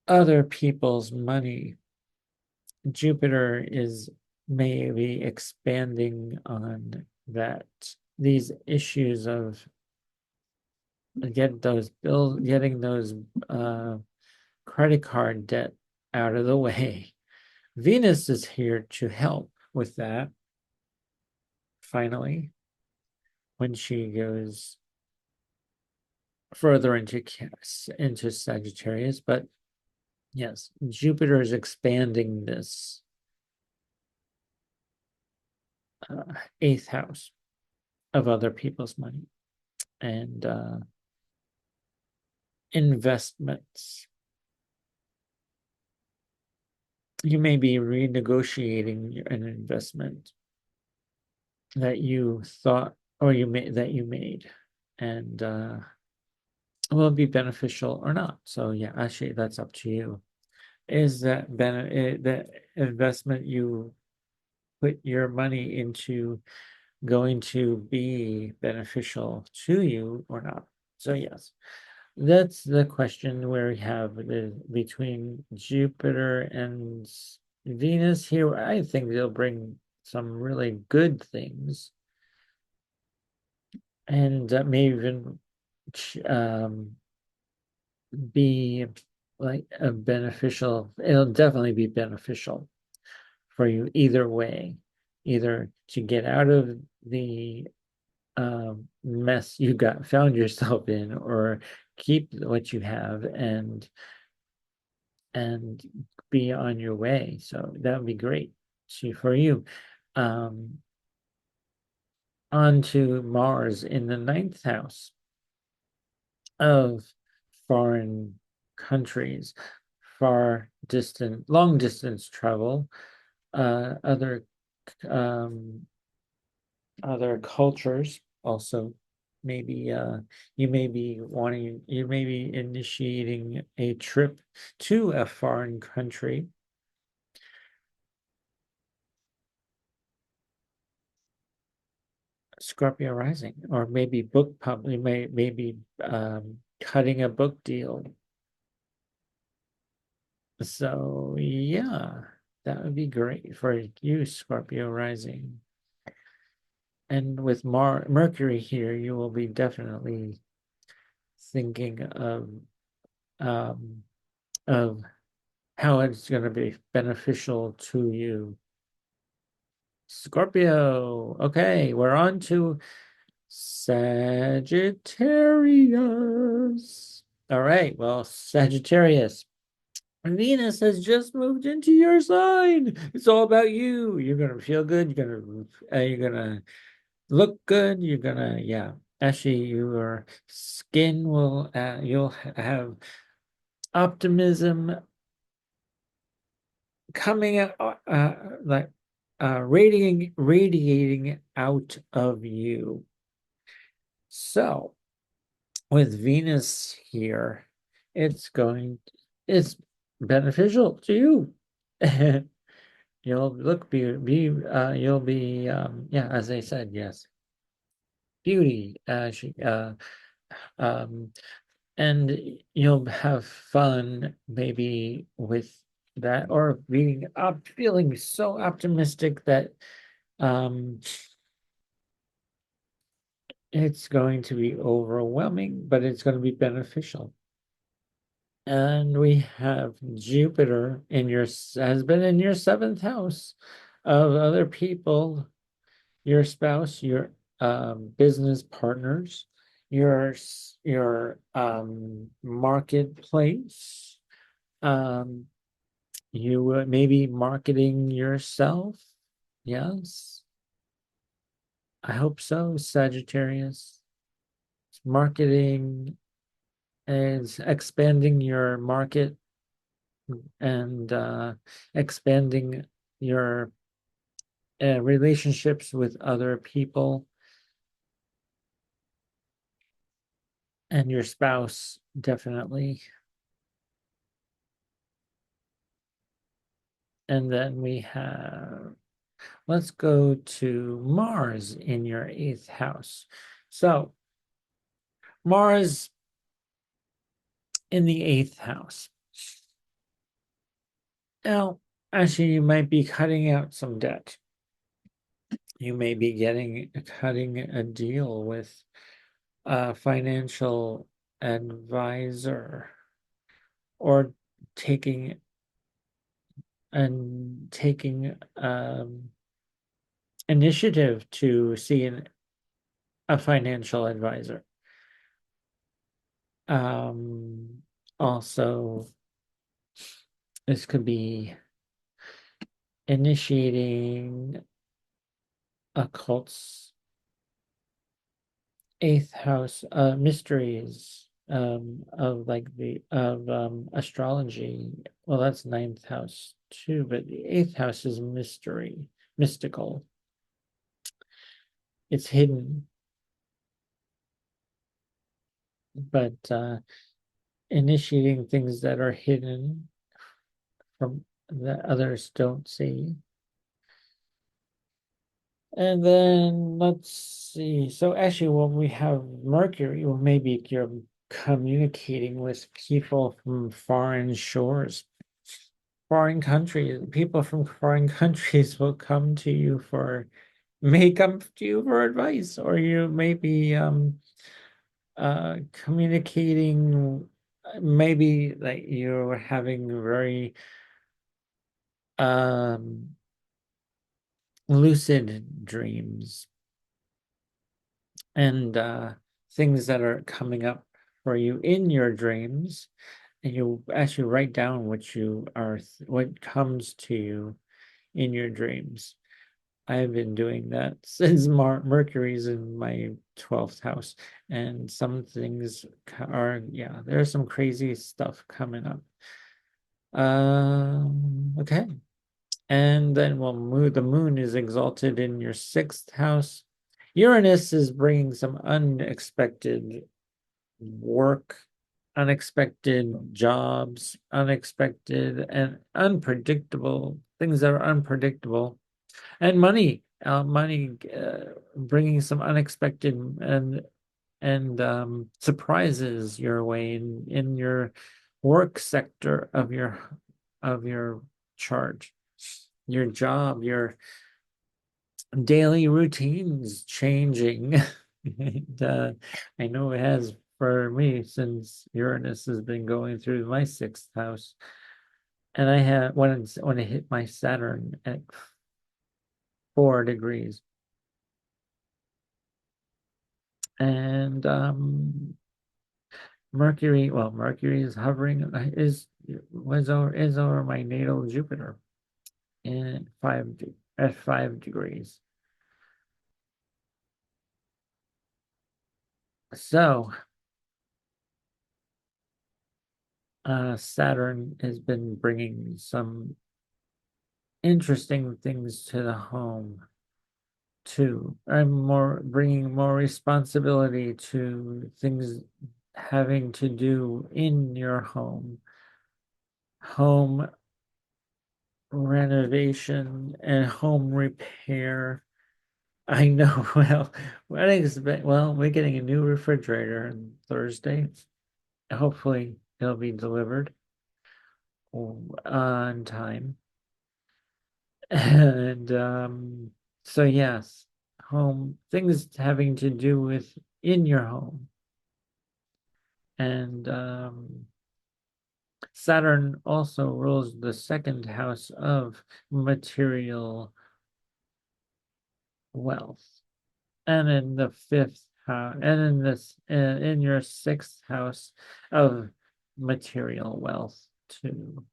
other people's money. Jupiter is maybe expanding on these issues of getting those credit card debt out of the way. Venus is here to help with that. Finally, when she goes further into Sagittarius, but yes, Jupiter is expanding this eighth house of other people's money and investments. You may be renegotiating an investment that you thought or you made, and will it be beneficial or not? So yeah, actually, that's up to you. Is that investment you put your money into going to be beneficial to you or not? So yes, that's the question where we have between Jupiter and Venus here. I think they'll bring some really good things, and may even be like a beneficial. It'll definitely be beneficial for you either way, either to get out of the mess you found yourself in, or keep what you have and be on your way. So that would be great for you. Um, on to Mars in the ninth house of foreign countries, long distance travel, other um, other cultures also. Maybe you may be initiating a trip to a foreign country. Scorpio rising, or maybe maybe cutting a book deal. So yeah, that would be great for you, Scorpio rising. And with Mercury here, you will be definitely thinking um, of how it's going to be beneficial to you. Scorpio. Okay, we're on to Sagittarius. All right, well, Sagittarius. Venus has just moved into your sign. It's all about you. You're gonna feel good. You're gonna look good. You're gonna, yeah. Actually, your skin will you'll have optimism coming out, like radiating out of you. So with Venus here, it's beneficial to you. You'll look you'll be yeah, as I said, yes, beauty. Um, and you'll have fun maybe with that, or feeling so optimistic that um it's going to be overwhelming, but it's going to be beneficial. And we have Jupiter has been in your seventh house of other people, your spouse, your business partners, your marketplace. Um, you may be marketing yourself. Yes, I hope so, Sagittarius. Marketing is expanding your market and expanding your relationships with other people and your spouse, definitely. And then let's go to Mars in your eighth house. So, Mars in the eighth house. Now, actually, you might be cutting out some debt. You may be cutting a deal with a financial advisor or taking taking initiative to see a financial advisor. Um, Also, this could be initiating a cult's eighth house mysteries of like the of astrology. Well, that's ninth house too, but the eighth house is mystery, mystical. It's hidden, but initiating things that are hidden from that others don't see. And then let's see. So actually, when we have Mercury, well, maybe you're communicating with people from foreign shores, foreign countries. People from foreign countries will come to you for may come to you for advice, or you may be communicating. Maybe like you're having very um lucid dreams and things that are coming up for you in your dreams, and you actually write down what comes to you in your dreams. I've been doing that since Mercury's in my 12th house, and some things are, yeah, there's some crazy stuff coming up. Okay. And then, well, the moon is exalted in your sixth house. Uranus is bringing some unexpected work, unexpected jobs, unexpected and unpredictable things that are unpredictable, and bringing some unexpected and surprises your way in your work sector of your chart, your job, your daily routines changing. And, I know it has for me since Uranus has been going through my sixth house, and I had when it hit my Saturn at 4 degrees, and Mercury is hovering is over my natal Jupiter in 5 degrees. So Saturn has been bringing some interesting things to the home too. I'm more bringing more responsibility to things having to do in your home renovation and home repair. I know. We're getting a new refrigerator on Thursday. Hopefully, it'll be delivered on time. And so yes, home things having to do with in your home. And Saturn also rules the second house of material wealth. And in the fifth house, and in your sixth house of material wealth too.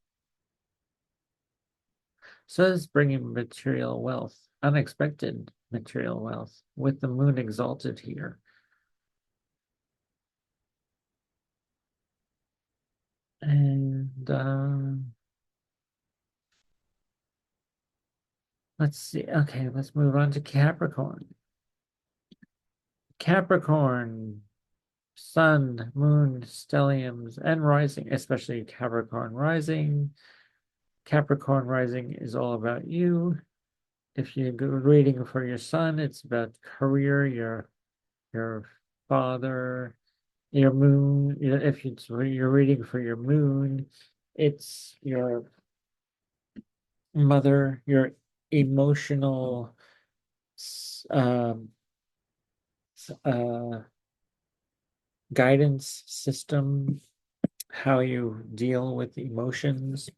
So it's bringing material wealth, unexpected material wealth, with the moon exalted here. And let's see. Okay, let's move on to Capricorn. Capricorn, Sun, Moon, stelliums, and rising, especially Capricorn rising. Capricorn rising is all about you. If you go reading for your sun, it's about career, your father, your moon. If you're reading for your moon, it's your mother, your emotional um uh guidance system, how you deal with emotions.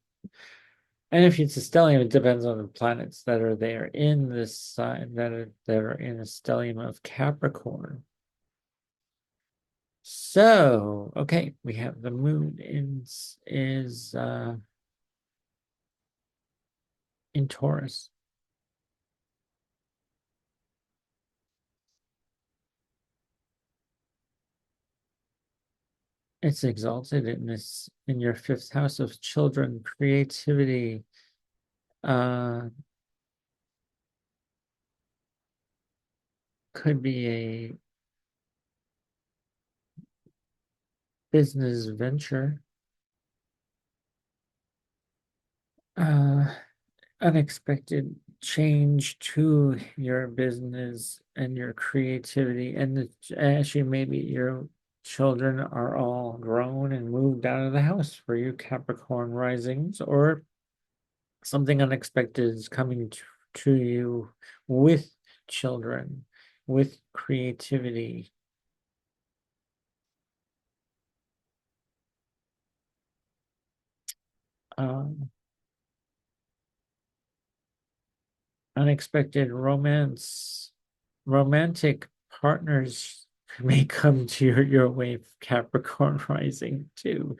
And if it's a stellium, it depends on the planets that are there in this sign that are in a stellium of Capricorn. So, okay, we have the moon is in Taurus. It's exalted in this in your fifth house of children, creativity, uh could be a business venture, uh unexpected change to your business and your creativity, and actually maybe your children are all grown and moved out of the house for you Capricorn risings, or something unexpected is coming to you with children, with creativity. um, Unexpected romantic partners may come to your way, Capricorn rising too.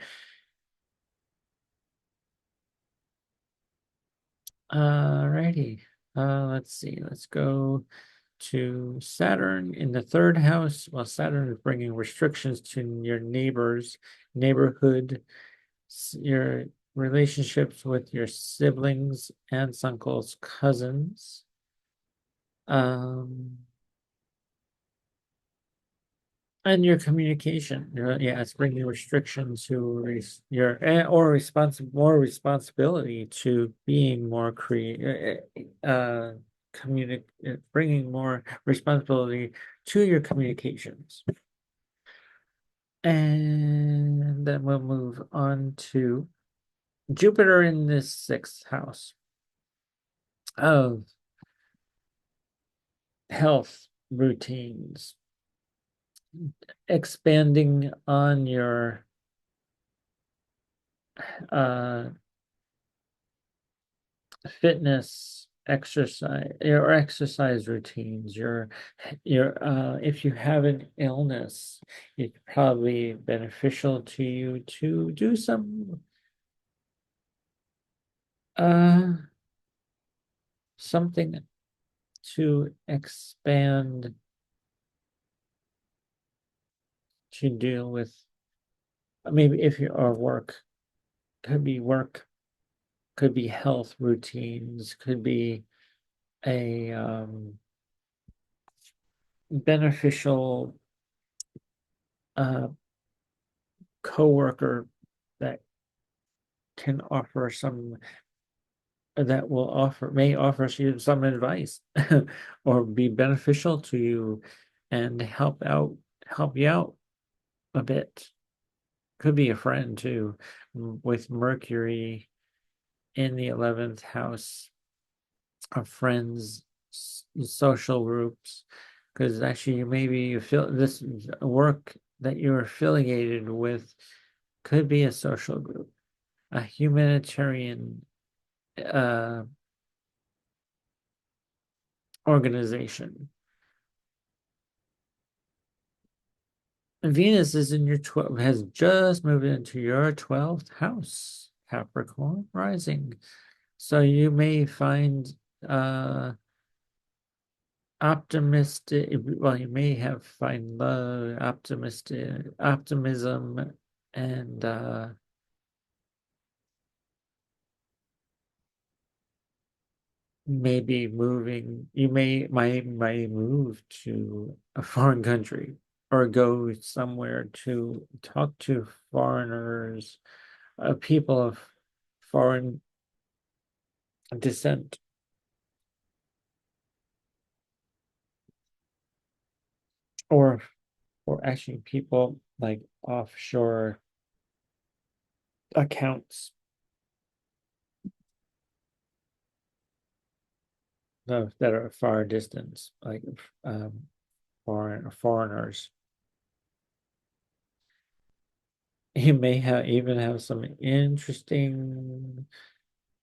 Alrighty. Let's see. Let's go to Saturn in the third house. Well, Saturn is bringing restrictions to your neighbors, neighborhood, your relationships with your siblings, aunts, uncles, cousins. Um, And your communication, yeah, it's bringing restrictions to your or more responsibility to being more creative, bringing more responsibility to your communications. And then we'll move on to Jupiter in this sixth house of health routines, expanding on your uh fitness, exercise, your exercise routines, your if you have an illness, it's probably beneficial to you to do some uh something to expand, to deal with, maybe if you are work, could be health routines, could be a beneficial uh coworker that can offer some, that will offer may offer you some advice or be beneficial to you and help you out a bit. Could be a friend too, with Mercury in the 11th house of friends, social groups, because actually you feel this work that you're affiliated with could be a social group, a humanitarian uh organization. Venus is in your 12, has just moved into your 12th house, Capricorn rising. So you may find uh optimistic, well, you may have find love, optimism, and maybe moving, you might move to a foreign country or go somewhere to talk to foreigners, people of foreign descent, or actually people like offshore accounts that are far distance, like foreigners. You may have even have some interesting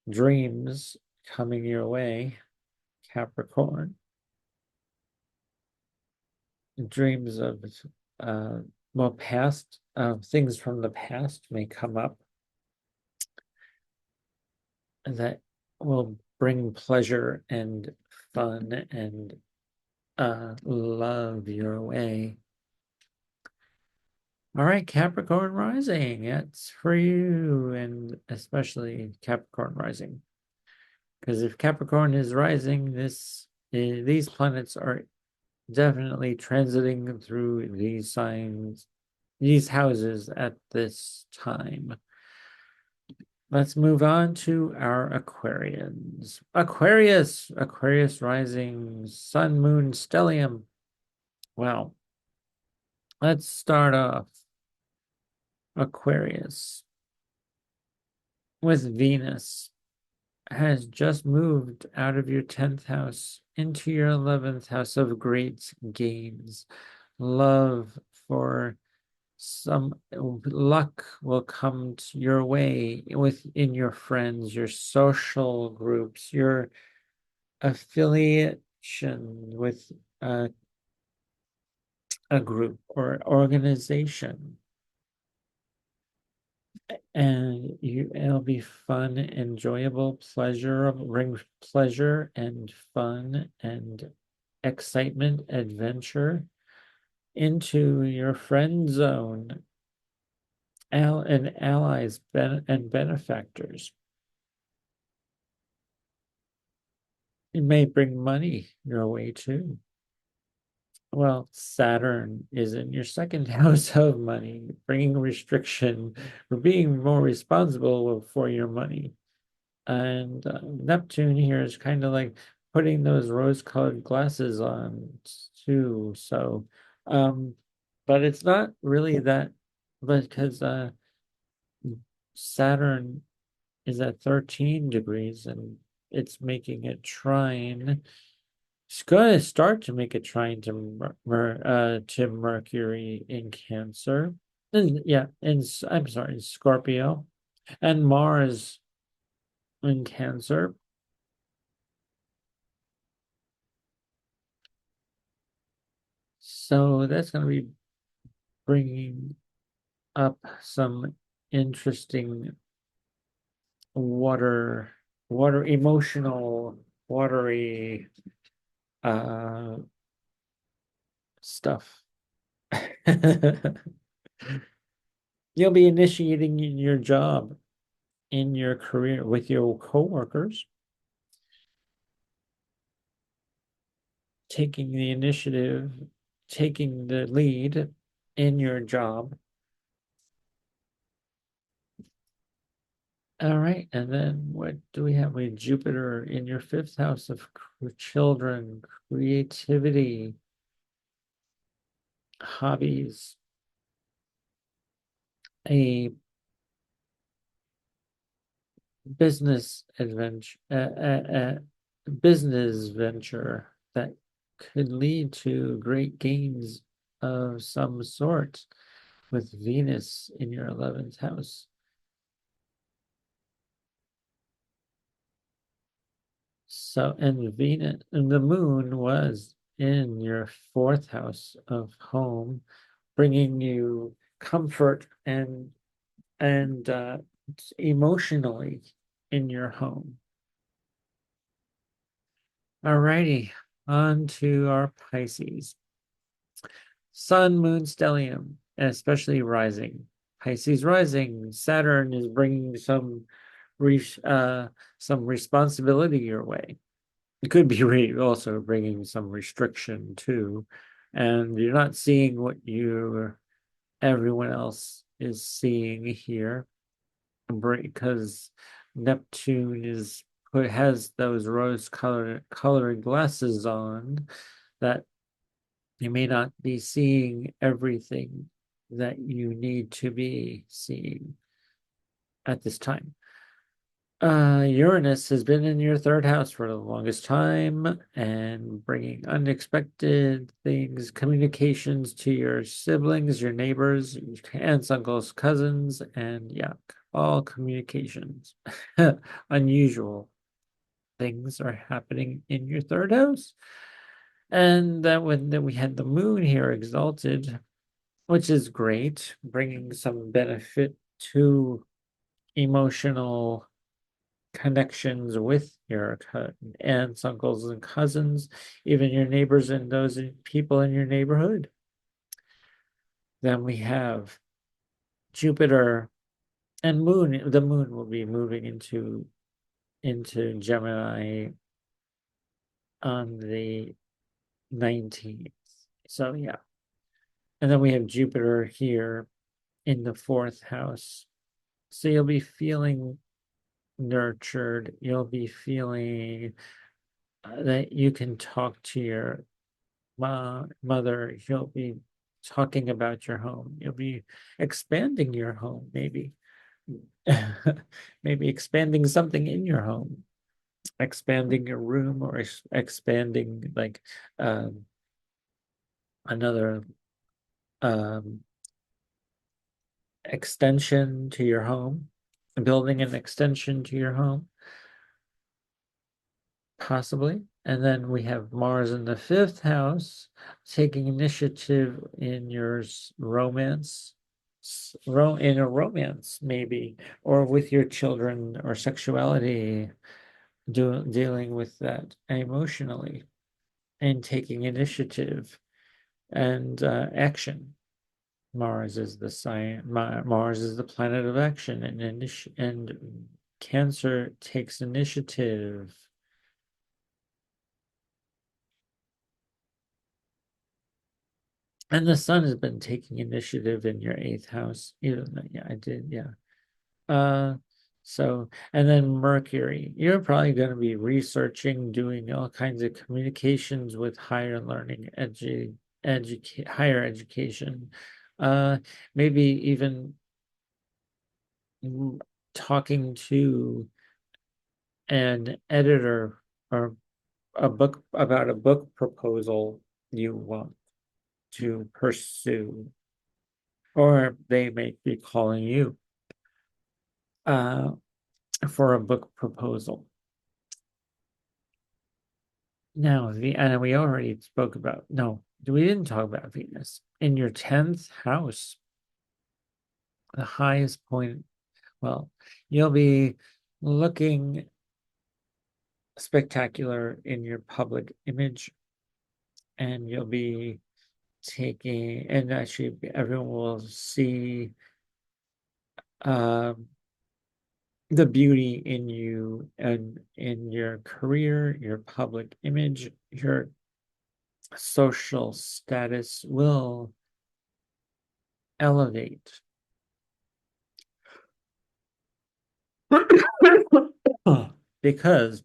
dreams coming your way, Capricorn. Dreams of uh past things from the past may come up that will bring pleasure and fun and love your way. All right, Capricorn rising, it's for you, and especially Capricorn rising. Because if Capricorn is rising, these planets are definitely transiting through these signs, these houses at this time. Let's move on to our Aquarians. Aquarius rising, Sun, Moon, Stellium. Well, let's start off Aquarius with Venus has just moved out of your 10th house into your 11th house of great gains. Love for some luck will come to your way within your friends, your social groups, your affiliation with a group or organization. And it'll be fun, enjoyable, bring pleasure and fun and excitement, adventure into your friend zone and allies and benefactors. It may bring money your way too. Well, Saturn is in your second house of money, bringing restriction for being more responsible for your money. And Neptune here is kind of like putting those rose-colored glasses on too. So, but it's not really that, because Saturn is at 13 degrees and it's making a trine. It's going to start to make a trine to Mercury in Cancer. And yeah, I'm sorry, Scorpio, and Mars in Cancer. So that's going to be bringing up some interesting water, emotional, watery uh stuff. You'll be initiating in your job, in your career with your coworkers, taking the initiative, taking the lead in your job. All right, and then what do we have? We have Jupiter in your fifth house of children, creativity, hobbies, a business adventure, business venture that could lead to great gains of some sort with Venus in your 11th house. So, and Venus and the moon was in your fourth house of home, bringing you comfort and emotionally in your home. Alrighty, on to our Pisces. Sun, Moon, Stellium, and especially rising. Pisces rising. Saturn is bringing some responsibility your way. It could be also bringing some restriction too, and you're not seeing what everyone else is seeing here, because Neptune has those colored glasses on that you may not be seeing everything that you need to be seeing at this time. Uranus has been in your third house for the longest time and bringing unexpected things, communications to your siblings, your neighbors, your aunts, uncles, cousins, and yeah, all communications. Unusual things are happening in your third house. And that when then we had the moon here exalted, which is great, bringing some benefit to emotional connections with your aunts, uncles, and cousins, even your neighbors and those people in your neighborhood. Then we have Jupiter and Moon. The Moon will be moving into Gemini on the 19th. So yeah. And then we have Jupiter here in the fourth house. So you'll be feeling nurtured. You'll be feeling that you can talk to your mother. You'll be talking about your home. You'll be expanding your home, maybe. Maybe expanding something in your home, expanding your room or expanding like um, another um, extension to your home, building an extension to your home, possibly. And then we have Mars in the fifth house, taking initiative in your romance, in a romance, maybe, or with your children or sexuality, dealing with that emotionally and taking initiative and action. Mars is the sign. Mars is the planet of action, and Cancer takes initiative. And the sun has been taking initiative in your eighth house. Even though, yeah, I did, yeah. Uh, so, and then Mercury, you're probably going to be researching, doing all kinds of communications with higher learning, higher education. Uh, Maybe even talking to an editor or a book about a book proposal you want to pursue, or they may be calling you uh, for a book proposal. Now, and we already spoke about, no, we didn't talk about Venus. In your 10th house, the highest point, well, you'll be looking spectacular in your public image, and you'll be taking, and actually everyone will see um, the beauty in you and in your career, your public image, your social status will elevate. Because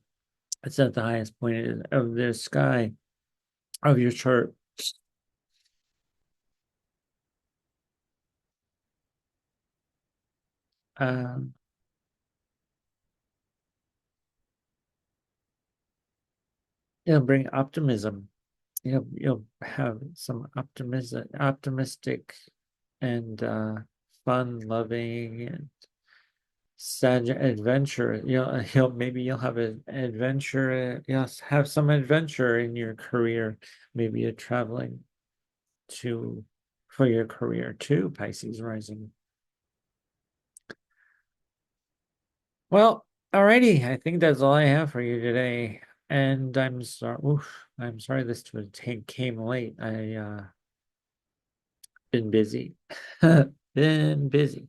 it's at the highest point of the sky of your chart. Um, it'll bring optimism. You'll have some optimistic and fun loving and sad adventure. Maybe you'll have an adventure. You'll have some adventure in your career. Maybe you're traveling to for your career too, Pisces rising. Well, alrighty. I think that's all I have for you today. And I'm sorry. Oof, I'm sorry this came late. I been busy. Been busy.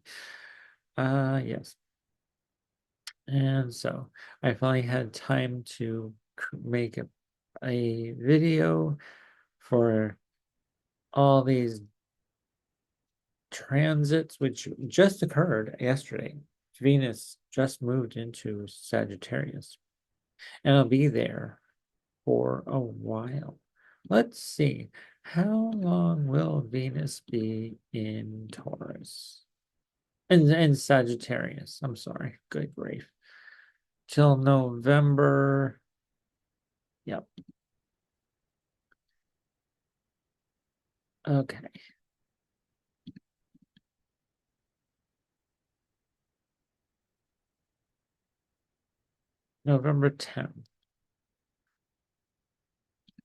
Yes. And so I finally had time to make a video for all these transits, which just occurred yesterday. Venus just moved into Sagittarius, and I'll be there for a while. Let's see. How long will Venus be in Taurus? And Sagittarius. I'm sorry. Good grief. till November. Yep. Okay. November 10th.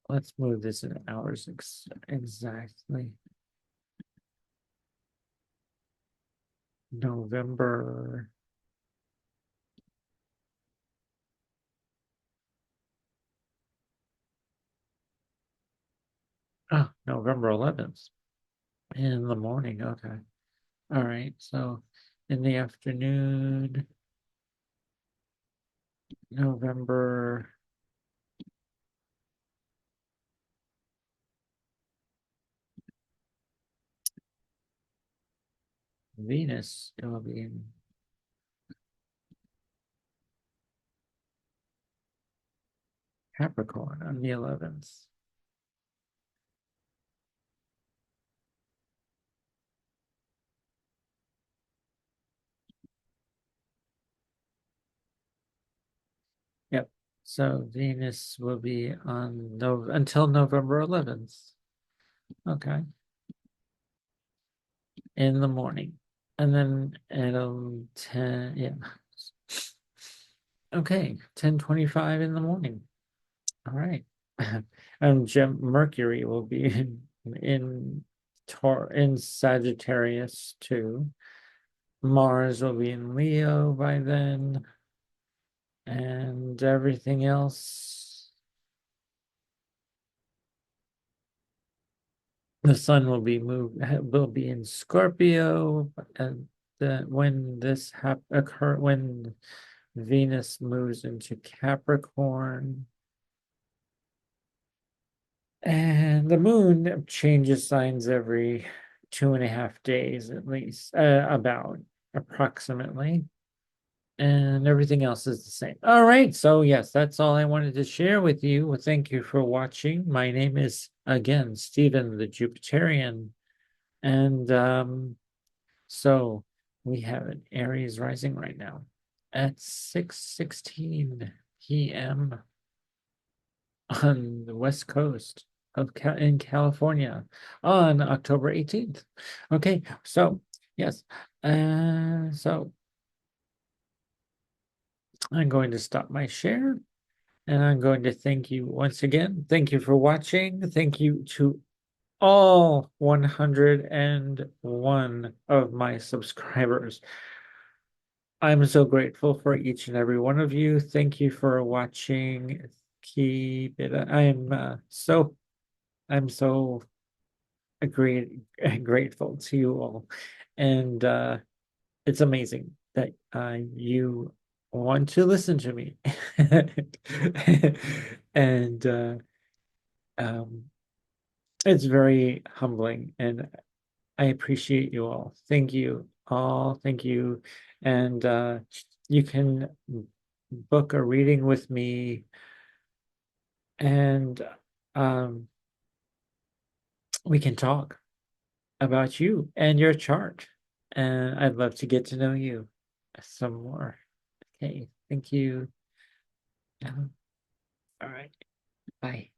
Let's move this in hours exactly. November. Oh, November 11th in the morning. Okay. All right. So in the afternoon, November. Venus, it will be in Capricorn on the 11th. Yep. So Venus will be on no until November 11th. Okay. In the morning. And then at 10, yeah. Okay, 10:25 in the morning. All right. And Mercury will be in in Sagittarius too. Mars will be in Leo by then, and everything else. The sun will be in Scorpio, and when when Venus moves into Capricorn, and the moon changes signs every 2.5 days at least, about approximately. And everything else is the same. All right. So, yes, that's all I wanted to share with you. Well, thank you for watching. My name is, again, Stephen the Jupiterian. And so we have an Aries rising right now at 6:16 p.m. on the West Coast in California on October 18th. Okay, so yes, so I'm going to stop my share and I'm going to thank you once again. Thank you for watching. Thank you to all 101 of my subscribers. I'm so grateful for each and every one of you. Thank you for watching. Keep it. I'm so grateful to you all. And it's amazing that you want to listen to me. And um, it's very humbling, and I appreciate you all. Thank you all. Thank you. And you can book a reading with me, and um, we can talk about you and your chart. And I'd love to get to know you some more. Okay, thank you. All right, bye.